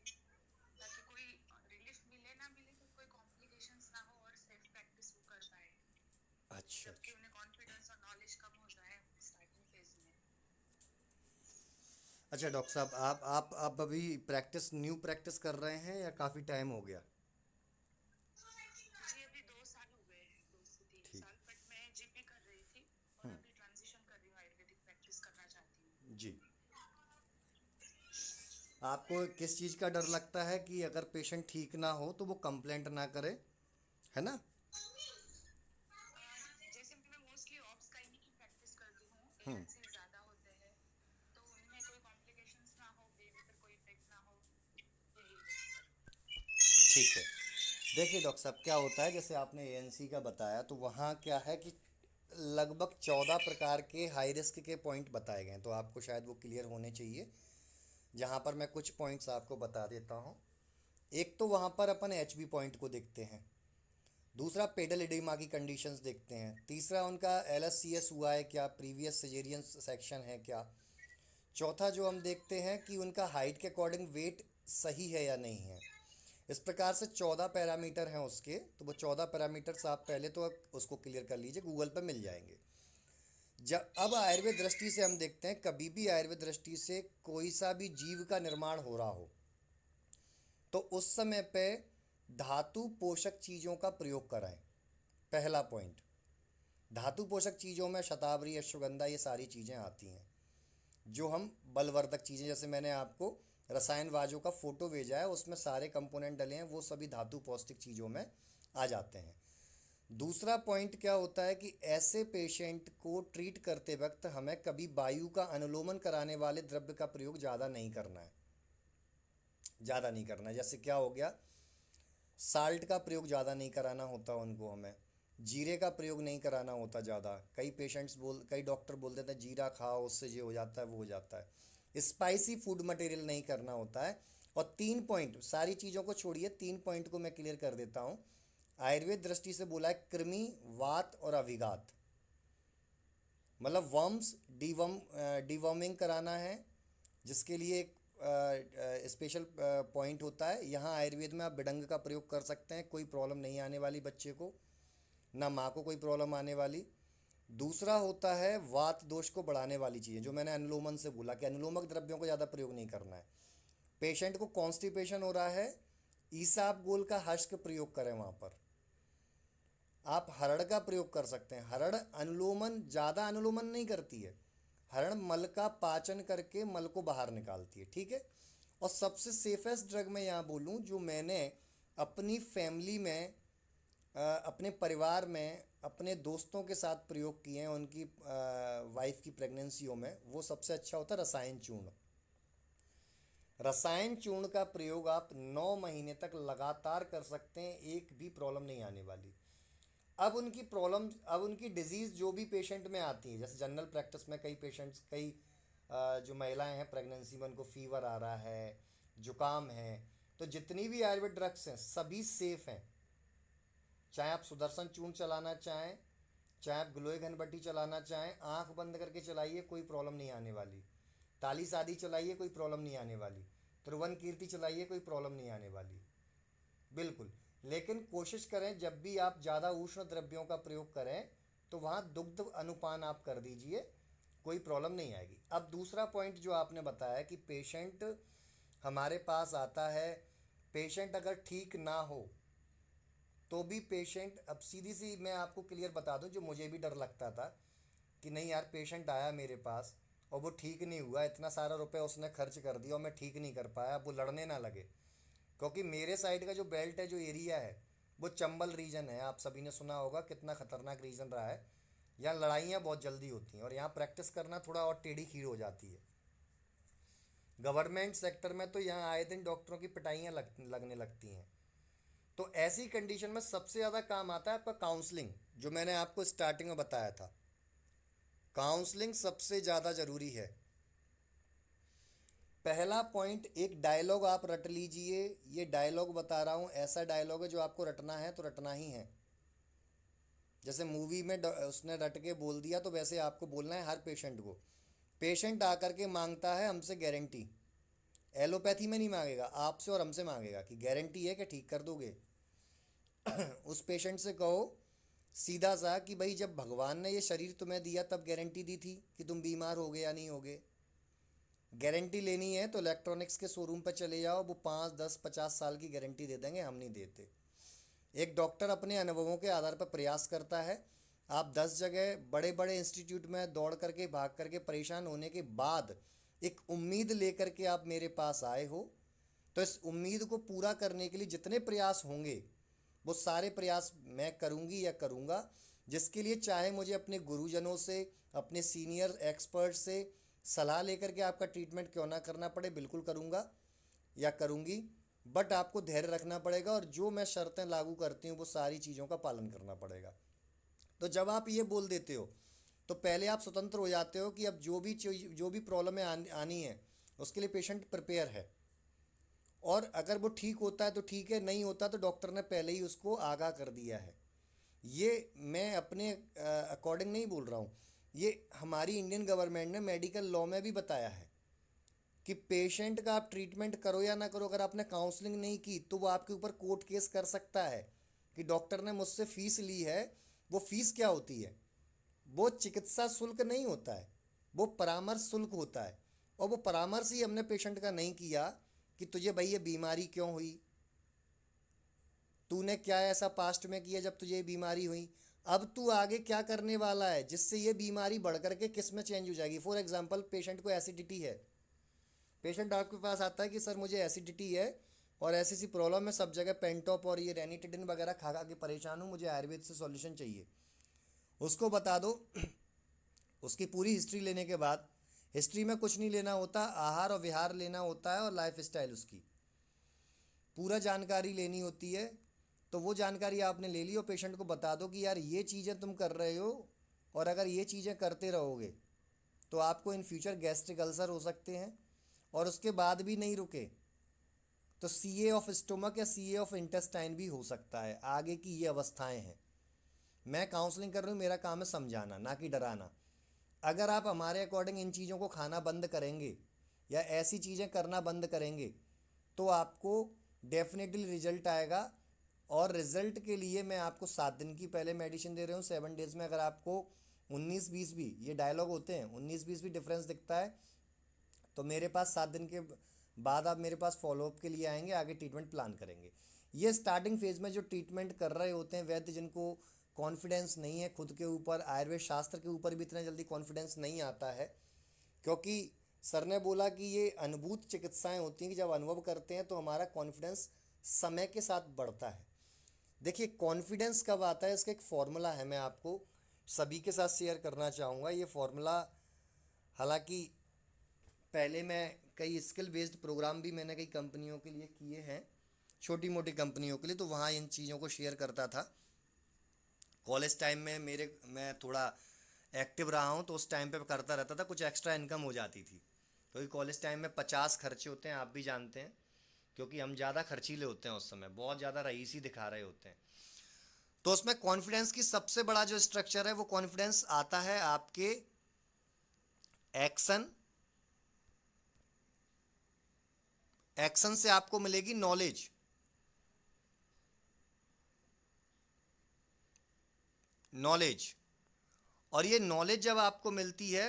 ताकि कोई रिलीफ मिले ना मिले तो कोई कॉम्प्लिकेशंस ना हो और सेफ प्रैक्टिस वो कर पाए, अच्छा जबकि अच्छा। उन्हें कॉन्फिडेंस और नॉलेज कम हो जाए स्टार्टिंग फेज में। अच्छा डॉक्टर साहब, आप अभी न्यू प्रैक्टिस कर रहे हैं या काफ़ी टाइम हो गया? जी अभी 2 साल हो गए हैं, 2 से 3 ठीक। साल, बट मैं जीपी कर रही थी और अभी ट्रांजिशन कर रही हूँ, आयुर्वेदिक प्रैक्टिस करना चाहती हूँ। जी। आपको किस चीज़ का डर लगता है कि अगर पेशेंट ठीक ना हो तो वो कंप्लेंट ना करे, है ना? प्रेगनेंसी ज्यादा होते हैं, तो उनमें कोई कॉम्प्लिकेशंस ना हो, बेबी पर कोई इफेक्ट ना हो, यही है। ठीक है। देखिए डॉक्टर साहब, क्या होता है, जैसे आपने एएनसी का बताया, तो वहाँ क्या है कि लगभग 14 प्रकार के हाई रिस्क के पॉइंट बताए गए हैं, तो आपको शायद वो क्लियर होने चाहिए। जहाँ पर मैं कुछ पॉइंट्स आपको बता देता हूँ। एक तो वहाँ पर अपन एचबी पॉइंट को देखते हैं। दूसरा पेडल एडिमा की कंडीशंस देखते हैं। तीसरा उनका एलएससीएस हुआ है क्या, प्रीवियस सिजेरियन सेक्शन है क्या। चौथा जो हम देखते हैं कि उनका हाइट के अकॉर्डिंग वेट सही है या नहीं है। इस प्रकार से 14 पैरामीटर हैं उसके। तो वो 14 पैरामीटर्स आप पहले तो उसको क्लियर कर लीजिए, गूगल पर मिल जाएंगे। जब अब आयुर्वेद दृष्टि से हम देखते हैं, कभी भी आयुर्वेद दृष्टि से कोई सा भी जीव का निर्माण हो रहा हो, तो उस समय पे धातु पोषक चीज़ों का प्रयोग कराएं। पहला पॉइंट, धातु पोषक चीज़ों में शतावरी, अश्वगंधा, ये सारी चीज़ें आती हैं जो हम बलवर्धक चीज़ें, जैसे मैंने आपको रसायनवाजों का फोटो भेजा है, उसमें सारे कंपोनेंट डले हैं, वो सभी धातु पौष्टिक चीज़ों में आ जाते हैं। दूसरा पॉइंट क्या होता है कि ऐसे पेशेंट को ट्रीट करते वक्त हमें कभी वायु का अनुलोमन कराने वाले द्रव्य का प्रयोग ज़्यादा नहीं करना है। ज़्यादा नहीं करना है, जैसे क्या हो गया, साल्ट का प्रयोग ज़्यादा नहीं कराना होता उनको, हमें जीरे का प्रयोग नहीं कराना होता ज़्यादा। कई डॉक्टर बोल देते हैं जीरा खाओ, उससे ये हो जाता है, वो हो जाता है। स्पाइसी फूड मटेरियल नहीं करना होता है। और 3 पॉइंट, सारी चीज़ों को छोड़िए, 3 पॉइंट को मैं क्लियर कर देता हूँ। आयुर्वेद दृष्टि से बोला है कृमि, वात और अभिघात, मतलब वर्म्स, डिवर्मिंग कराना है, जिसके लिए एक स्पेशल पॉइंट होता है। यहाँ आयुर्वेद में आप बिडंग का प्रयोग कर सकते हैं, कोई प्रॉब्लम नहीं आने वाली बच्चे को, ना माँ को कोई प्रॉब्लम आने वाली। दूसरा होता है वात दोष को बढ़ाने वाली चीज़ें, जो मैंने अनुलोमन से बोला कि अनुलोमक द्रव्यों को ज़्यादा प्रयोग नहीं करना है। पेशेंट को कॉन्स्टिपेशन हो रहा है, ईसाब गोल का हश्क प्रयोग करें वहाँ पर। आप हरड़ का प्रयोग कर सकते हैं। हरड़ अनुलोमन, ज़्यादा अनुलोमन नहीं करती है। हरड़ मल का पाचन करके मल को बाहर निकालती है, ठीक है। और सबसे सेफेस्ट ड्रग मैं यहाँ बोलूँ, जो मैंने अपनी फैमिली में, अपने परिवार में, अपने दोस्तों के साथ प्रयोग किए हैं उनकी वाइफ की प्रेगनेंसियों में, वो सबसे अच्छा होता है रसायन चूर्ण। रसायन चूर्ण का प्रयोग आप 9 महीने तक लगातार कर सकते हैं, एक भी प्रॉब्लम नहीं आने वाली। अब उनकी डिजीज़ जो भी पेशेंट में आती है, जैसे जनरल प्रैक्टिस में कई पेशेंट्स, कई जो महिलाएं हैं प्रेगनेंसी में, उनको फीवर आ रहा है, जुकाम है, तो जितनी भी आयुर्वेद ड्रग्स हैं सभी सेफ़ हैं। चाहे आप सुदर्शन चूर्ण चलाना चाहें, चाहे आप ग्लोए घनबट्टी चलाना चाहें, आंख बंद करके चलाइए, कोई प्रॉब्लम नहीं आने वाली। ताली शादी चलाइए, कोई प्रॉब्लम नहीं आने वाली। त्रिवन कीर्ति चलाइए, कोई प्रॉब्लम नहीं आने वाली, बिल्कुल। लेकिन कोशिश करें जब भी आप ज़्यादा उष्ण द्रव्यों का प्रयोग करें, तो वहाँ दुग्ध अनुपान आप कर दीजिए, कोई प्रॉब्लम नहीं आएगी। अब दूसरा पॉइंट जो आपने बताया कि पेशेंट हमारे पास आता है, पेशेंट अगर ठीक ना हो तो भी पेशेंट, अब सीधी सी मैं आपको क्लियर बता दूं, जो मुझे भी डर लगता था कि नहीं यार, पेशेंट आया मेरे पास और वो ठीक नहीं हुआ, इतना सारा रुपये उसने खर्च कर दिया और मैं ठीक नहीं कर पाया, अब वो लड़ने ना लगे। क्योंकि मेरे साइड का जो बेल्ट है, जो एरिया है, वो चंबल रीजन है। आप सभी ने सुना होगा कितना ख़तरनाक रीजन रहा है। यहाँ लड़ाइयाँ बहुत जल्दी होती हैं और यहाँ प्रैक्टिस करना थोड़ा और टेढ़ी खीर हो जाती है। गवर्नमेंट सेक्टर में तो यहाँ आए दिन डॉक्टरों की पिटाइयाँ लगने लगती हैं। तो ऐसी कंडीशन में सबसे ज़्यादा काम आता है आपका काउंसलिंग, जो मैंने आपको स्टार्टिंग में बताया था। काउंसलिंग सबसे ज़्यादा ज़रूरी है। पहला पॉइंट, एक डायलॉग आप रट लीजिए। ये डायलॉग बता रहा हूँ, ऐसा डायलॉग है जो आपको रटना है तो रटना ही है। जैसे मूवी में उसने रट के बोल दिया, तो वैसे आपको बोलना है हर पेशेंट को। पेशेंट आकर के मांगता है हमसे गारंटी, एलोपैथी में नहीं मांगेगा, आपसे और हमसे मांगेगा कि गारंटी है कि ठीक कर दोगे। उस पेशेंट से कहो सीधा सा कि भाई, जब भगवान ने ये शरीर तुम्हें दिया तब गारंटी दी थी कि तुम बीमार होगे या नहीं होगे। गारंटी लेनी है तो इलेक्ट्रॉनिक्स के शोरूम पर चले जाओ, वो 5, 10, 50 साल की गारंटी दे देंगे, हम नहीं देते। एक डॉक्टर अपने अनुभवों के आधार पर प्रयास करता है। आप 10 जगह बड़े बड़े इंस्टीट्यूट में दौड़ करके, भाग करके, परेशान होने के बाद एक उम्मीद लेकर के आप मेरे पास आए हो, तो इस उम्मीद को पूरा करने के लिए जितने प्रयास होंगे वो सारे प्रयास मैं करूँगी या करूँगा, जिसके लिए चाहे मुझे अपने गुरुजनों से, अपने सीनियर एक्सपर्ट से सलाह लेकर के आपका ट्रीटमेंट क्यों ना करना पड़े, बिल्कुल करूँगा या करूँगी। बट आपको धैर्य रखना पड़ेगा और जो मैं शर्तें लागू करती हूँ वो सारी चीज़ों का पालन करना पड़ेगा। तो जब आप ये बोल देते हो तो पहले आप स्वतंत्र हो जाते हो कि अब जो भी प्रॉब्लम आनी है उसके लिए पेशेंट प्रिपेयर है, और अगर वो ठीक होता है तो ठीक है, नहीं होता तो डॉक्टर ने पहले ही उसको आगाह कर दिया है। ये मैं अपने अकॉर्डिंग नहीं बोल रहा हूँ, ये हमारी इंडियन गवर्नमेंट ने मेडिकल लॉ में भी बताया है कि पेशेंट का आप ट्रीटमेंट करो या ना करो, अगर आपने काउंसलिंग नहीं की तो वो आपके ऊपर कोर्ट केस कर सकता है कि डॉक्टर ने मुझसे फ़ीस ली है। वो फ़ीस क्या होती है? वो चिकित्सा शुल्क नहीं होता है, वो परामर्श शुल्क होता है। और वो परामर्श ही हमने पेशेंट का नहीं किया कि तुझे भाई ये बीमारी क्यों हुई, तूने क्या ऐसा पास्ट में किया जब तुझे ये बीमारी हुई, अब तू आगे क्या करने वाला है जिससे ये बीमारी बढ़ करके किस में चेंज हो जाएगी। फॉर एग्जांपल, पेशेंट को एसिडिटी है, पेशेंट आपके पास आता है कि सर मुझे एसिडिटी है और ऐसी सी प्रॉब्लम है, सब जगह पेंटॉप और ये रेनिटिडिन वगैरह खा खा के परेशान हूँ, मुझे आयुर्वेद से सॉल्यूशन चाहिए। उसको बता दो उसकी पूरी हिस्ट्री लेने के बाद, हिस्ट्री में कुछ नहीं लेना होता, आहार और विहार लेना होता है और लाइफ स्टाइल उसकी पूरा जानकारी लेनी होती है। तो वो जानकारी आपने ले ली और पेशेंट को बता दो कि यार ये चीज़ें तुम कर रहे हो और अगर ये चीज़ें करते रहोगे तो आपको इन फ्यूचर गैस्ट्रिक अल्सर हो सकते हैं, और उसके बाद भी नहीं रुके तो सीए ऑफ स्टोमक या सीए ऑफ इंटेस्टाइन भी हो सकता है। आगे की ये अवस्थाएं हैं। मैं काउंसलिंग कर रही हूँ, मेरा काम है समझाना ना कि डराना। अगर आप हमारे अकॉर्डिंग इन चीज़ों को खाना बंद करेंगे या ऐसी चीज़ें करना बंद करेंगे तो आपको डेफिनेटली रिजल्ट आएगा। और रिजल्ट के लिए मैं आपको 7 दिन की पहले मेडिसिन दे रहा हूँ। 7 डेज़ में अगर आपको 19-20 भी, ये डायलॉग होते हैं, 19-20 भी डिफरेंस दिखता है तो मेरे पास 7 दिन के बाद आप मेरे पास फॉलोअप के लिए आएंगे, आगे ट्रीटमेंट प्लान करेंगे। ये स्टार्टिंग फेज में जो ट्रीटमेंट कर रहे होते हैं वैद्य, जिनको कॉन्फिडेंस नहीं है खुद के ऊपर, आयुर्वेद शास्त्र के ऊपर भी इतना जल्दी कॉन्फिडेंस नहीं आता है, क्योंकि सर ने बोला कि ये अनुभूत चिकित्साएं होती हैं कि जब अनुभव करते हैं तो हमारा कॉन्फिडेंस समय के साथ बढ़ता है। देखिए कॉन्फिडेंस कब आता है, इसका एक फॉर्मूला है, मैं आपको सभी के साथ शेयर करना चाहूँगा। ये फॉर्मूला, हालांकि पहले मैं कई स्किल बेस्ड प्रोग्राम भी मैंने कई कंपनियों के लिए किए हैं, छोटी मोटी कंपनियों के लिए, तो वहाँ इन चीज़ों को शेयर करता था। कॉलेज टाइम में मैं थोड़ा एक्टिव रहा हूँ तो उस टाइम पे करता रहता था, कुछ एक्स्ट्रा इनकम हो जाती थी, क्योंकि कॉलेज टाइम में 50 खर्चे होते हैं, आप भी जानते हैं, क्योंकि हम ज़्यादा खर्चीले होते हैं उस समय, बहुत ज़्यादा रईसी दिखा रहे होते हैं। तो उसमें कॉन्फिडेंस की सबसे बड़ा जो स्ट्रक्चर है वो कॉन्फिडेंस आता है आपके एक्शन, एक्शन से आपको मिलेगी नॉलेज, नॉलेज। और ये नॉलेज जब आपको मिलती है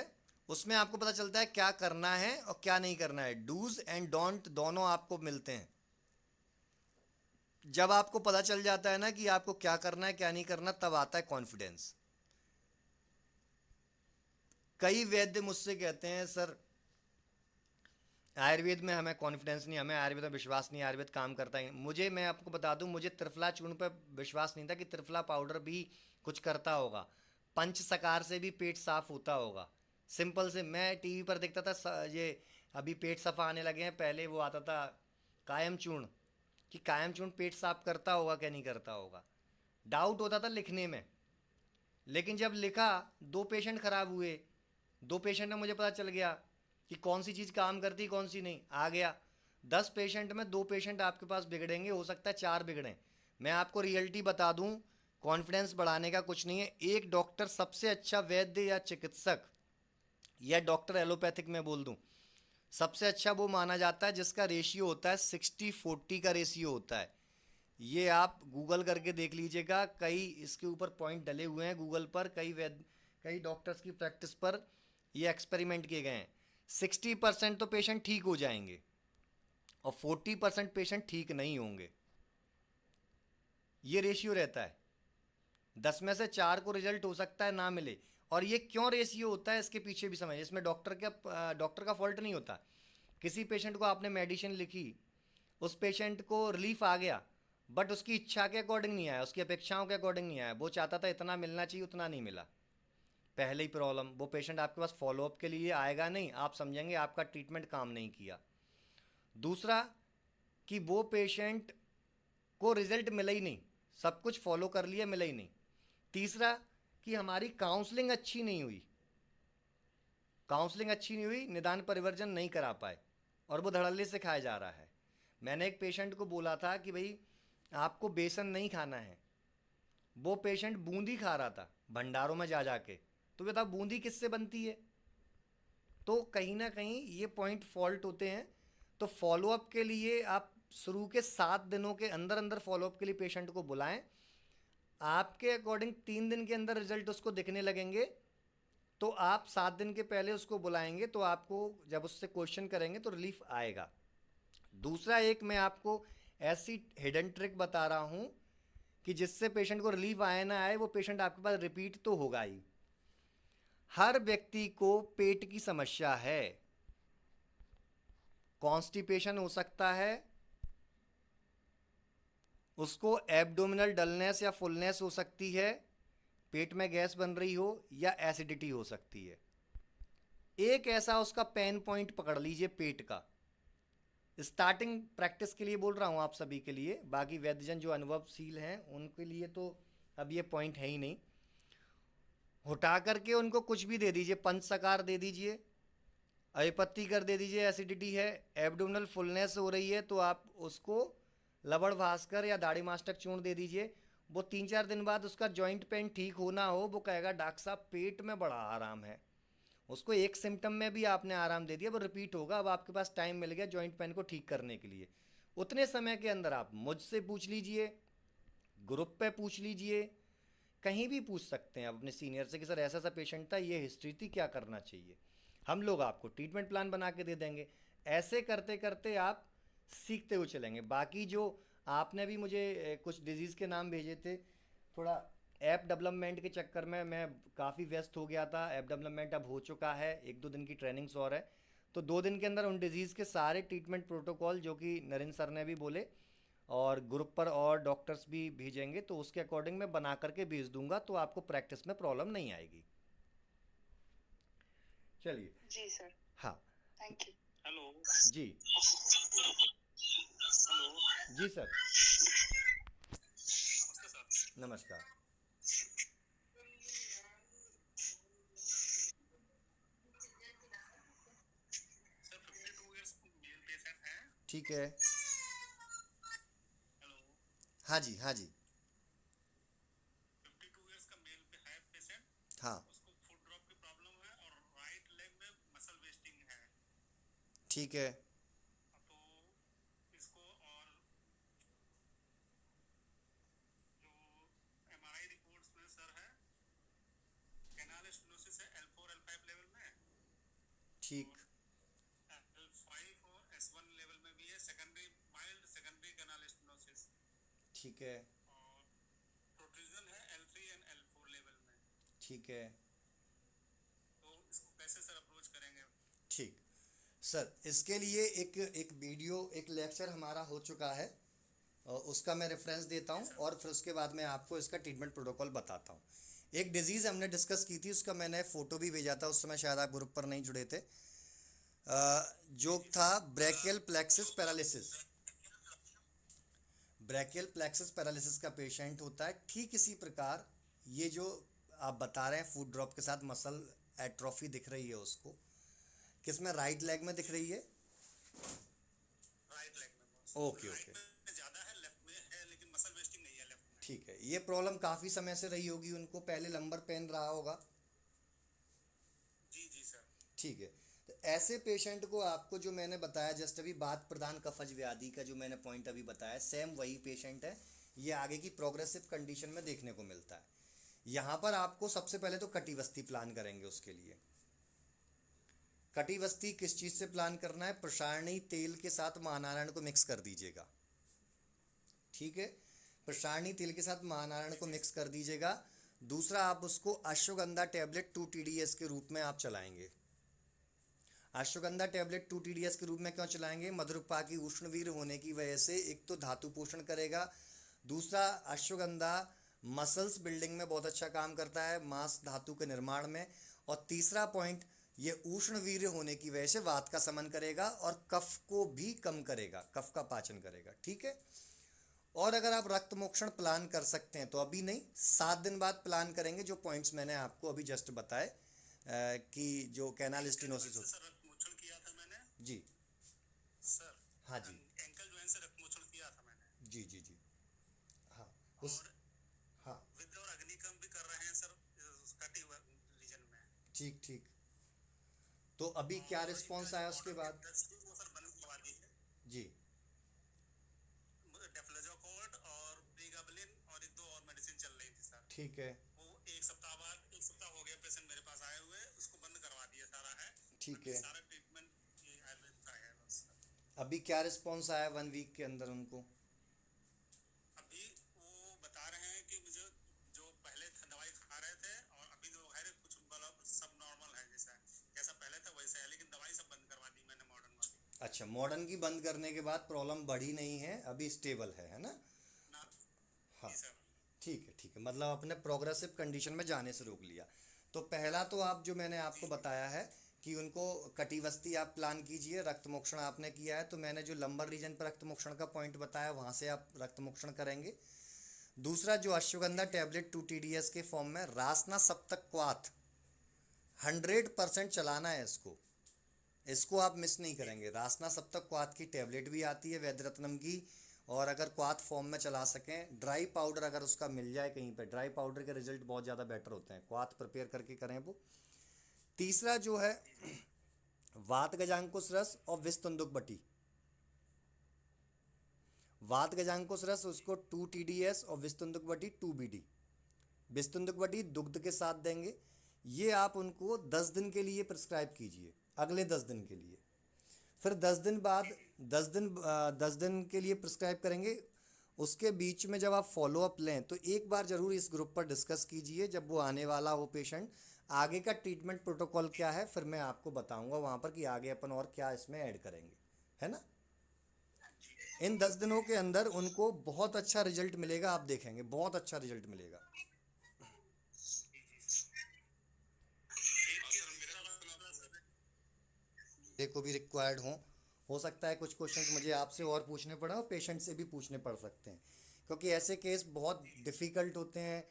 उसमें आपको पता चलता है क्या करना है और क्या नहीं करना है, डूज एंड डोंट दोनों आपको मिलते हैं। जब आपको पता चल जाता है ना कि आपको क्या करना है क्या नहीं करना, तब आता है कॉन्फिडेंस। कई वैद्य मुझसे कहते हैं सर आयुर्वेद में हमें कॉन्फिडेंस नहीं, हमें आयुर्वेद में विश्वास नहीं, आयुर्वेद काम करता है। मैं आपको बता दूं, मुझे त्रिफला चूर्ण पर विश्वास नहीं था कि त्रिफला पाउडर भी कुछ करता होगा, पंच सकार से भी पेट साफ होता होगा। सिंपल से मैं टीवी पर देखता था ये अभी पेट सफा आने लगे हैं, पहले वो आता था कायम चूर्ण, कि कायम चूर्ण पेट साफ करता होगा क्या नहीं करता होगा, डाउट होता था लिखने में। लेकिन जब लिखा, 2 पेशेंट खराब हुए, 2 पेशेंट में मुझे पता चल गया कि कौन सी चीज़ काम करती कौन सी नहीं, आ गया। 10 पेशेंट में 2 पेशेंट आपके पास बिगड़ेंगे, हो सकता है 4 बिगड़ें। मैं आपको रियलिटी बता दूं, कॉन्फिडेंस बढ़ाने का कुछ नहीं है। एक डॉक्टर, सबसे अच्छा वैद्य या चिकित्सक या डॉक्टर एलोपैथिक में बोल दूं, सबसे अच्छा वो माना जाता है जिसका रेशियो होता है 60-40 का रेशियो होता है। ये आप गूगल करके देख लीजिएगा, कई इसके ऊपर पॉइंट डले हुए हैं गूगल पर, कई डॉक्टर्स की प्रैक्टिस पर ये एक्सपेरिमेंट किए गए हैं। 60% तो पेशेंट ठीक हो जाएंगे और 40% पेशेंट ठीक नहीं होंगे, ये रेशियो रहता है। 10 में से 4 को रिजल्ट हो सकता है ना मिले। और ये क्यों रेशियो होता है इसके पीछे भी समझ, इसमें डॉक्टर का फॉल्ट नहीं होता। किसी पेशेंट को आपने मेडिसिन लिखी, उस पेशेंट को रिलीफ आ गया, बट उसकी इच्छा के अकॉर्डिंग नहीं आया, उसकी अपेक्षाओं के अकॉर्डिंग नहीं आया, वो चाहता था इतना मिलना चाहिए, उतना नहीं मिला, पहले ही प्रॉब्लम, वो पेशेंट आपके पास फॉलोअप के लिए आएगा नहीं, आप समझेंगे आपका ट्रीटमेंट काम नहीं किया। दूसरा कि वो पेशेंट को रिजल्ट मिला ही नहीं, सब कुछ फॉलो कर लिया, मिला ही नहीं। तीसरा कि हमारी काउंसलिंग अच्छी नहीं हुई, काउंसलिंग अच्छी नहीं हुई, निदान परिवर्जन नहीं करा पाए और वो धड़ल्ले से खाया जा रहा है। मैंने एक पेशेंट को बोला था कि भाई आपको बेसन नहीं खाना है, वो पेशेंट बूंदी खा रहा था भंडारों में जा जाके, तो बताओ बूंदी किससे बनती है? तो कहीं ना कहीं ये पॉइंट फॉल्ट होते हैं। तो फॉलोअप के लिए आप शुरू के 7 दिनों के अंदर अंदर फॉलोअप के लिए पेशेंट को बुलाएं। आपके अकॉर्डिंग 3 दिन के अंदर रिजल्ट उसको दिखने लगेंगे, तो आप 7 दिन के पहले उसको बुलाएंगे, तो आपको जब उससे क्वेश्चन करेंगे तो रिलीफ आएगा। दूसरा एक मैं आपको ऐसी हिडन ट्रिक बता रहा हूँ कि जिससे पेशेंट को रिलीफ आए ना आए, वो पेशेंट आपके पास रिपीट तो होगा ही। हर व्यक्ति को पेट की समस्या है, कॉन्स्टिपेशन हो सकता है, उसको एब्डोमिनल डलनेस या फुलनेस हो सकती है, पेट में गैस बन रही हो, या एसिडिटी हो सकती है। एक ऐसा उसका पेन पॉइंट पकड़ लीजिए पेट का। स्टार्टिंग प्रैक्टिस के लिए बोल रहा हूँ आप सभी के लिए, बाकी वैद्यजन जो अनुभवशील हैं उनके लिए तो अब ये पॉइंट है ही नहीं। उठा करके उनको कुछ भी दे दीजिए, पंचसकार दे दीजिए, अयपत्ती कर दे दीजिए, एसिडिटी है, एब्डोमिनल फुलनेस हो रही है, तो आप उसको लवण भास्कर या दाढ़ी मास्टक चूर्ण दे दीजिए। वो 3-4 दिन बाद उसका जॉइंट पेन ठीक होना हो, वो कहेगा डॉक्टर साहब पेट में बड़ा आराम है। उसको एक सिम्टम में भी आपने आराम दे दिया, वो रिपीट होगा। अब आपके पास टाइम मिल गया जॉइंट पेन को ठीक करने के लिए। उतने समय के अंदर आप मुझसे पूछ लीजिए, ग्रुप पे पूछ लीजिए, कहीं भी पूछ सकते हैं आप अपने सीनियर से कि सर ऐसा ऐसा पेशेंट था, ये हिस्ट्री थी, क्या करना चाहिए। हम लोग आपको ट्रीटमेंट प्लान बना के दे देंगे। ऐसे करते करते आप सीखते हुए चलेंगे। बाकी जो आपने भी मुझे कुछ डिजीज़ के नाम भेजे थे, थोड़ा ऐप डेवलपमेंट के चक्कर में मैं काफ़ी व्यस्त हो गया था। ऐप डेवलपमेंट अब हो चुका है, 1-2 दिन की ट्रेनिंग्स और है, तो 2 दिन के अंदर उन डिजीज़ के सारे ट्रीटमेंट प्रोटोकॉल जो कि नरेंद्र सर ने भी बोले और ग्रुप पर और डॉक्टर्स भी भेजेंगे, तो उसके अकॉर्डिंग मैं बना करके भेज दूंगा, तो आपको प्रैक्टिस में प्रॉब्लम नहीं आएगी। चलिए। जी सर, हाँ। Thank you. हेलो जी। हेलो। जी सर। नमस्ते सर। नमस्कार। सर 52 इयर्स मेल पेशेंट हैं। ठीक है। हेलो। हाँ जी, हाँ जी। 52 इयर्स का मेल पे है पेशेंट। हाँ। उसको फुट ड्रॉप की प्रॉब्लम है और राइट लेग में मसल वेस्टिंग है। ठीक है। तो इसको और जो एमआरआई रिपोर्ट्स में सर है, कैनाल स्टेनोसिस है L4 L5 लेवल में, ठीक। L5 और S1 लेवल में भी है, secondary mild secondary canal stenosis. ठीक है। और प्रोट्रूजन है L3 एंड L4 लेवल में। ठीक है। तो इसको कैसे सर अप्रोच करेंगे? ठीक सर, इसके लिए एक एक वीडियो, एक लेक्चर हमारा हो चुका है, और उसका मैं रेफरेंस देता हूँ, और फिर उसके बाद मैं आपको इसका ट्रीटमेंट प्रोटोकॉल बताता हूँ। एक डिजीज़ हमने डिस्कस की थी, उसका मैंने फ़ोटो भी भेजा था, उस समय शायद आप ग्रुप पर नहीं जुड़े थे। जो था brachial plexus paralysis. Brachial plexus paralysis का पेशेंट होता है। ठीक इसी प्रकार ये जो आप बता रहे हैं फूड ड्रॉप के साथ मसल एट्रोफी दिख रही है उसको, किसमें? राइट लेग में दिख रही है। राइट लेग में। Okay right okay. में ज़्यादा है, लेफ्ट में है लेकिन मसल वेस्टिंग नहीं है लेफ्ट में। ठीक है, ये प्रॉब्लम काफ़ी समय से रही होगी उनको, पहले लंबर पेन रहा होगा। जी जी सर। ठीक है, तो ऐसे पेशेंट को आपको जो मैंने बताया जस्ट अभी, बात प्रदान कफज व्याधि का जो मैंने पॉइंट अभी बताया, सेम वही पेशेंट है। ये आगे की प्रोग्रेसिव कंडीशन में देखने को मिलता है। यहाँ पर आपको सबसे पहले तो कटिवस्ती प्लान करेंगे। उसके लिए कटिवस्ती किस चीज़ से प्लान करना है? प्रसारणी तेल के साथ महानारायण को मिक्स कर दीजिएगा। ठीक है, प्रसारणी तेल के साथ महानारायण को मिक्स कर दीजिएगा। दूसरा, आप उसको अश्वगंधा टैबलेट 2 TDS के रूप में आप चलाएंगे। अश्वगंधा टैबलेट 2 TDS के रूप में क्यों चलाएंगे? मधुरपा की उष्णवीर होने की वजह से एक तो धातु पोषण करेगा, दूसरा अश्वगंधा मसल्स बिल्डिंग में बहुत अच्छा काम करता है, मांस धातु के निर्माण में। और तीसरा पॉइंट, ये उष्ण वीर्य होने की वजह से वात का शमन करेगा और कफ को भी कम करेगा, कफ का पाचन करेगा। ठीक है। और अगर आप रक्त मोक्षण प्लान कर सकते हैं तो अभी नहीं, 7 दिन बाद प्लान करेंगे, जो पॉइंट्स मैंने आपको अभी जस्ट बताए कि जो कैनाल स्टेनोसिस हो। सर रक्त मोक्षण किया था मैंने जी। सर। हाँ जी। एंकल ज्वाइंट से रक्त मोक्षण किया था मैंने। जी जी जी। हाँ। उस और हाँ। विद्या और अग्निकम भी कर रहे हैं सर, कटी हुआ रीजन में। ठीक ठीक। तो अभी क्या और रिस्पॉन्स इनका जो आया उसके मॉडर्न बाद? इंडस्ट्री वो सर बंद करवा दी है। जी। डेफ्लेजोकोर्ट और प्रीगाबलिन और एक दो और मेडिसिन चल रही थी सर। ठीक है। वो एक सप्ताह हो गया पेशेंट मेरे पास आए हुए, उसको बंद करवा दिया सारा है। ठीक बाकी है। सारा ट्रीटमेंट ये आयुर्वेद का है बस। अभी क्या रिस्पॉन्स आया 1 वीक के अंदर उनको? अभी वो बता रहे हैं कि मुझे जो पहले दवाई खा रहे थे और अभी जो है कुछ मतलब सब नॉर्मल है, जैसा जैसा पहले था वैसा है, लेकिन दवाई सब बंद करवा दी मैंने मॉडर्न वाली। अच्छा, मॉडर्न की बंद करने के बाद प्रॉब्लम बढ़ी नहीं है, अभी स्टेबल है ना? ना। हाँ। जी सर। ठीक है ठीक है, मतलब अपने प्रोग्रेसिव कंडीशन में जाने से रोक लिया। तो पहला तो आप जो मैंने आपको बताया है कि उनको कटिबस्ती आप प्लान कीजिए, रक्त मोक्षण आपने किया है, तो मैंने जो लंबर रीजन पर रक्त मोक्षण का पॉइंट बताया वहाँ से आप रक्त मोक्षण करेंगे। दूसरा, जो अश्वगंधा टैबलेट 2 TDS के फॉर्म में रासना सप्तक क्वाथ 100% चलाना है इसको, इसको आप मिस नहीं करेंगे। रासना सप्तक क्वाथ की टैबलेट भी आती है वैद्य रत्नम की, और अगर क्वाथ फॉर्म में चला सकें, ड्राई पाउडर अगर उसका मिल जाए कहीं पे, ड्राई पाउडर के रिजल्ट बहुत ज़्यादा बेटर होते हैं, क्वाथ प्रिपेयर करके करें वो। तीसरा जो है वात गजांकुश रस और विस्तुंदुक बटी। वात गजांकुश रस उसको 2 TDS और विस्तुंदुक बटी 2 BD। विस्तुंदुक बटी दुग्ध के साथ देंगे। ये आप उनको 10 दिन के लिए प्रिस्क्राइब कीजिए, अगले 10 दिन के लिए। फिर 10 दिन बाद 10 दिन के लिए प्रिस्क्राइब करेंगे। उसके बीच में जब आप फॉलो अप लें तो एक बार ज़रूर इस ग्रुप पर डिस्कस कीजिए, जब वो आने वाला हो पेशेंट, आगे का ट्रीटमेंट प्रोटोकॉल क्या है, फिर मैं आपको बताऊंगा वहाँ पर कि आगे अपन और क्या इसमें ऐड करेंगे, है ना? इन 10 दिनों के अंदर उनको बहुत अच्छा रिजल्ट मिलेगा, आप देखेंगे बहुत अच्छा रिजल्ट मिलेगा। को भी रिक्वायर्ड हो सकता है कुछ क्वेश्चंस मुझे आपसे और पूछने पड़े और पेशेंट से भी पूछने पड़ सकते हैं, क्योंकि ऐसे केस बहुत डिफ़िकल्ट होते हैं।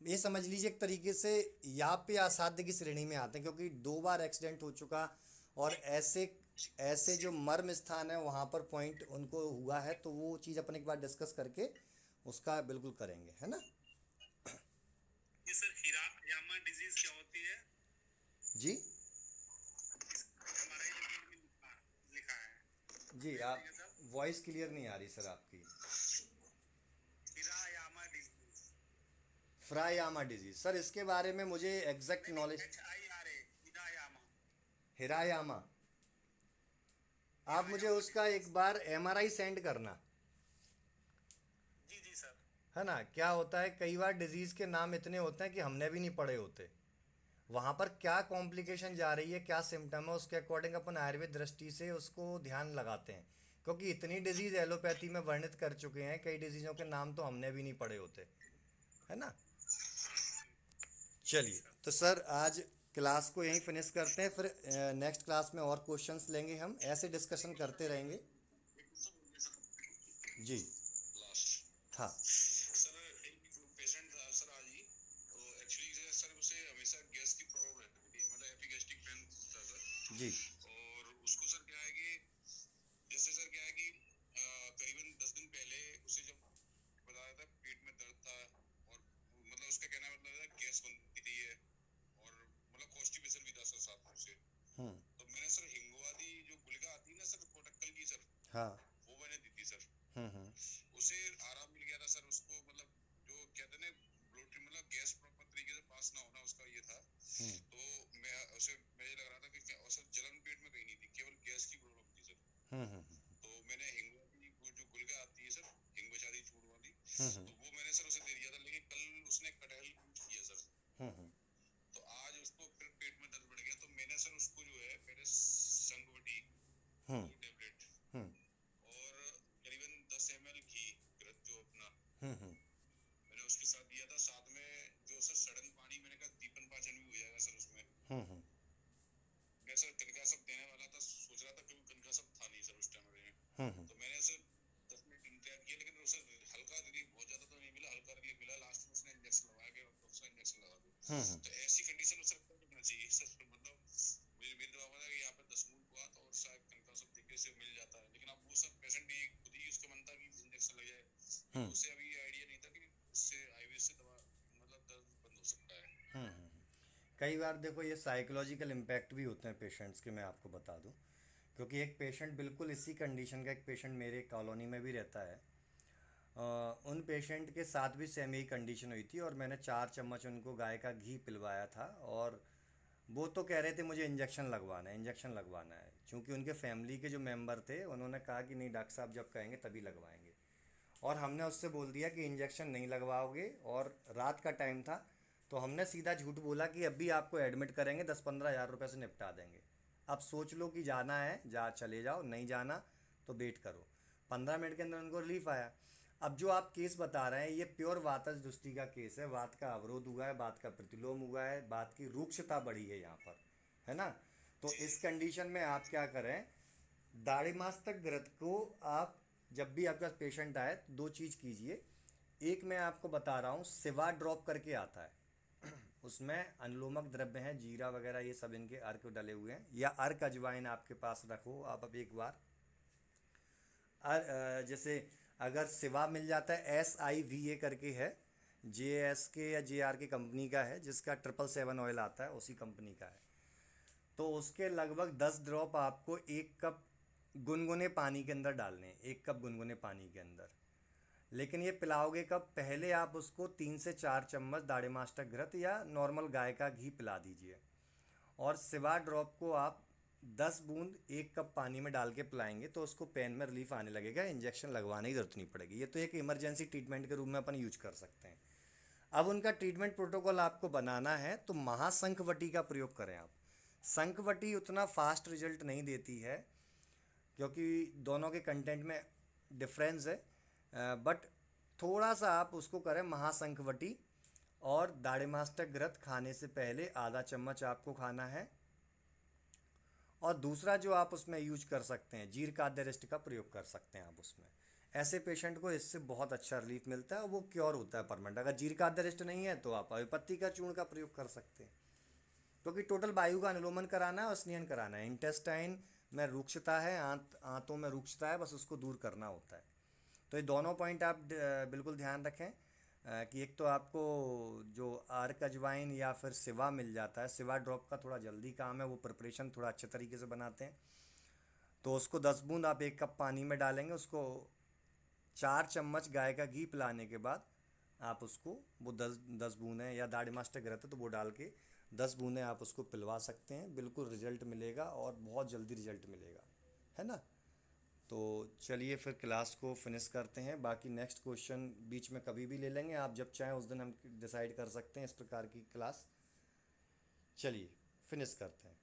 ये समझ लीजिए एक तरीके से याप या असाध्य की श्रेणी में आते हैं, क्योंकि 2 बार एक्सीडेंट हो चुका, और ऐसे ऐसे जो मर्म स्थान है वहाँ पर पॉइंट उनको हुआ है, तो वो चीज़ अपन एक बार डिस्कस करके उसका बिल्कुल करेंगे, है ना? ये सर हिरायामा डिजीज क्या होती है? जी हमारा ये रिपोर्ट में लिखा है। जी, आप वॉइस क्लियर नहीं आ रही सर आपकी। हिरायामा डिजीज। फ्रायामा डिजीज, सर इसके बारे में मुझे एग्जैक्ट नॉलेज। HIRA हिरायामा। हिरायामा, आप मुझे हिरायामा उसका एक बार MRI सेंड करना, जी जी सर। है ना? क्या होता है कई बार डिजीज़ के नाम इतने होते हैं कि हमने भी नहीं पढ़े होते, वहाँ पर क्या कॉम्प्लिकेशन जा रही है, क्या सिम्टम है, उसके अकॉर्डिंग अपन आयुर्वेद दृष्टि से उसको ध्यान लगाते हैं, क्योंकि इतनी डिजीज़ एलोपैथी में वर्णित कर चुके हैं, कई डिजीज़ों के नाम तो हमने भी नहीं पढ़े होते, है ना? चलिए, तो सर आज क्लास को यहीं फिनिश करते हैं, फिर नेक्स्ट क्लास में और क्वेश्चंस लेंगे, हम ऐसे डिस्कशन करते रहेंगे। जी। हाँ। सर एक पेशेंट था सर आज ही, तो एक्चुअली सर उसे हमेशा गैस की प्रॉब्लम रहती थी, मतलब एपिगैस्ट्रिक पेन था सर। जी। और उसको सर क्या है कि जैसे सर क्या है कि करीबन 10 दिन पहले उसे जब बताया था पेट में दर्द था, और मतलब उसका कहना मतलब था गैस बनती रही है, और मतलब कॉन्स्टिपेशन भी था सर साथ में उसे। हम्म। तो मैंने सर हिंगवादी जो गुलिका आती है ना सर कोटक्कल की सर, हाँ। वो मैंने दी थी सर। हम्म। उसे आराम मिल गया था सर, उसको मतलब जो कहते हैं ना ब्लोटिंग, मतलब गैस प्रॉपर तरीके से पास ना होना, उसका ये था। तो मैं उसे मुझे लग रहा था कि और सर जलन पेट में कहीं नहीं थी, केवल गैस की प्रॉब्लम थी सर। तो मैंने हिंगवा की जो गुलिका आती है सर, हिंग बचारी चूर्ण वाली, तो वो मैंने सर उसे दे दिया था, लेकिन कल उसने कटहल यूज किया सर। तो आज उसको फिर पेट में दर्द बढ़ गया, तो मैंने सर उसको जो है पहले संगवटी 2 टेबलेट और करीबन 10 ml घी जो अपना मैंने उसके साथ दिया था मैं सर कनका सब देने वाला था, सोच रहा था, क्योंकि कनका सब था नहीं सर उस टाइम में। हम्म तो मैंने उसे 10 मिनट इंतजार किया, लेकिन उसे हल्का रिलीफ, बहुत ज्यादा तो नहीं मिला, हल्का रिलीफ मिला। लास्ट में उसने इंजेक्शन लगाया कि उसका इंजेक्शन लगा दो। हम्म तो ऐसी कंडीशन में सर क्या करना चाहिए सर? मतलब मेरे दिमाग में था कि यहाँ पे 10 मिनट हुआ तो और शायद कनका सब देखे से मिल जाता है, लेकिन अब वो सब पेशेंट ही खुद ही उसका मन था कि इंजेक्शन लग जाए, हम्म क्योंकि उसे अभी ये आइडिया नहीं था कि उससे आईवी से दवा मतलब दर्द बंद हो सकता है। कई बार देखो ये साइकोलॉजिकल इम्पैक्ट भी होते हैं पेशेंट्स के, मैं आपको बता दूं। क्योंकि एक पेशेंट बिल्कुल इसी कंडीशन का, एक पेशेंट मेरे कॉलोनी में भी रहता है। उन पेशेंट के साथ भी सेम यही कंडीशन हुई थी और मैंने 4 चम्मच उनको गाय का घी पिलवाया था। और वो तो कह रहे थे मुझे इंजेक्शन लगवाना है, इंजेक्शन लगवाना है। क्योंकि उनके फैमिली के जो मेंबर थे उन्होंने कहा कि नहीं डॉक्टर साहब जब कहेंगे तभी लगवाएंगे। और हमने उससे बोल दिया कि इंजेक्शन नहीं लगवाओगे, और रात का टाइम था। तो हमने सीधा झूठ बोला कि अभी आपको एडमिट करेंगे, 10-15 हज़ार रुपये से निपटा देंगे। अब सोच लो कि जाना है जा चले जाओ, नहीं जाना तो वेट करो। 15 मिनट के अंदर उनको रिलीफ आया। अब जो आप केस बता रहे हैं ये प्योर वातज दुष्टि का केस है। वात का अवरोध हुआ है, वात का प्रतिलोम हुआ है, वात की रूक्षता बढ़ी है यहाँ पर, है ना। तो जी इस जी। कंडीशन में आप क्या करें, दाढ़ीमास घृत को आप जब भी आपके पास पेशेंट आए तो दो चीज़ कीजिए। एक मैं आपको बता रहा हूँ, सिवा ड्रॉप करके आता है। उसमें अनुलोमक द्रव्य हैं, जीरा वगैरह ये सब इनके अर्क डले हुए हैं। या अर्क अजवाइन आपके पास रखो आप। अब एक बार जैसे अगर सिवा मिल जाता है, SIVA करके है, JS के या JR की कंपनी का है, जिसका 777 ऑयल आता है, उसी कंपनी का है। तो उसके लगभग 10 ड्रॉप आपको 1 कप गुनगुने पानी के अंदर डालने हैं, 1 कप गुनगुने पानी के अंदर। लेकिन ये पिलाओगे कब, पहले आप उसको 3 से 4 चम्मच दाढ़ी मास्टर घृत या नॉर्मल गाय का घी पिला दीजिए। और सिवा ड्रॉप को आप 10 बूंद 1 कप पानी में डाल के पिलाएंगे तो उसको पेन में रिलीफ आने लगेगा, इंजेक्शन लगवाने की जरूरत नहीं पड़ेगी। ये तो एक इमरजेंसी ट्रीटमेंट के रूप में अपन यूज कर सकते हैं। अब उनका ट्रीटमेंट प्रोटोकॉल आपको बनाना है तो महाशंखवटी का प्रयोग करें आप। शंखवटी उतना फास्ट रिजल्ट नहीं देती है, क्योंकि दोनों के कंटेंट में डिफरेंस है। बट थोड़ा सा आप उसको करें महाशंखवटी। और दाढ़ी मास्टर घृत खाने से पहले आधा चम्मच आपको खाना है। और दूसरा जो आप उसमें यूज कर सकते हैं, जीर खाद्य रिस्ट का प्रयोग कर सकते हैं आप उसमें। ऐसे पेशेंट को इससे बहुत अच्छा रिलीफ मिलता है और वो क्योर होता है परमानेंट। अगर जीर खाद्य रिस्ट नहीं है तो आप अभिपत्ति का चूर्ण का प्रयोग कर सकते हैं। क्योंकि टोटल वायु का अनुलोमन कराना है और स्नेहन कराना है। इंटेस्टाइन में रूक्षता है, आंतों में रूक्षता है, बस उसको दूर करना होता है। तो ये दोनों पॉइंट आप बिल्कुल ध्यान रखें। कि एक तो आपको जो आर्क अजवाइन या फिर सिवा मिल जाता है, सिवा ड्रॉप का थोड़ा जल्दी काम है, वो प्रिपरेशन थोड़ा अच्छे तरीके से बनाते हैं। तो उसको 10 बूंद आप 1 कप पानी में डालेंगे, उसको 4 चम्मच गाय का घी पिलाने के बाद आप उसको वो 10 बूंदें या दाढ़ी मास्टर घृत है तो वो डाल के 10 बूंदें आप उसको पिलवा सकते हैं। बिल्कुल रिजल्ट मिलेगा और बहुत जल्दी रिजल्ट मिलेगा, है ना। तो चलिए फिर क्लास को फिनिश करते हैं। बाकी नेक्स्ट क्वेश्चन बीच में कभी भी ले लेंगे, आप जब चाहें उस दिन हम डिसाइड कर सकते हैं इस प्रकार की क्लास। चलिए फिनिश करते हैं।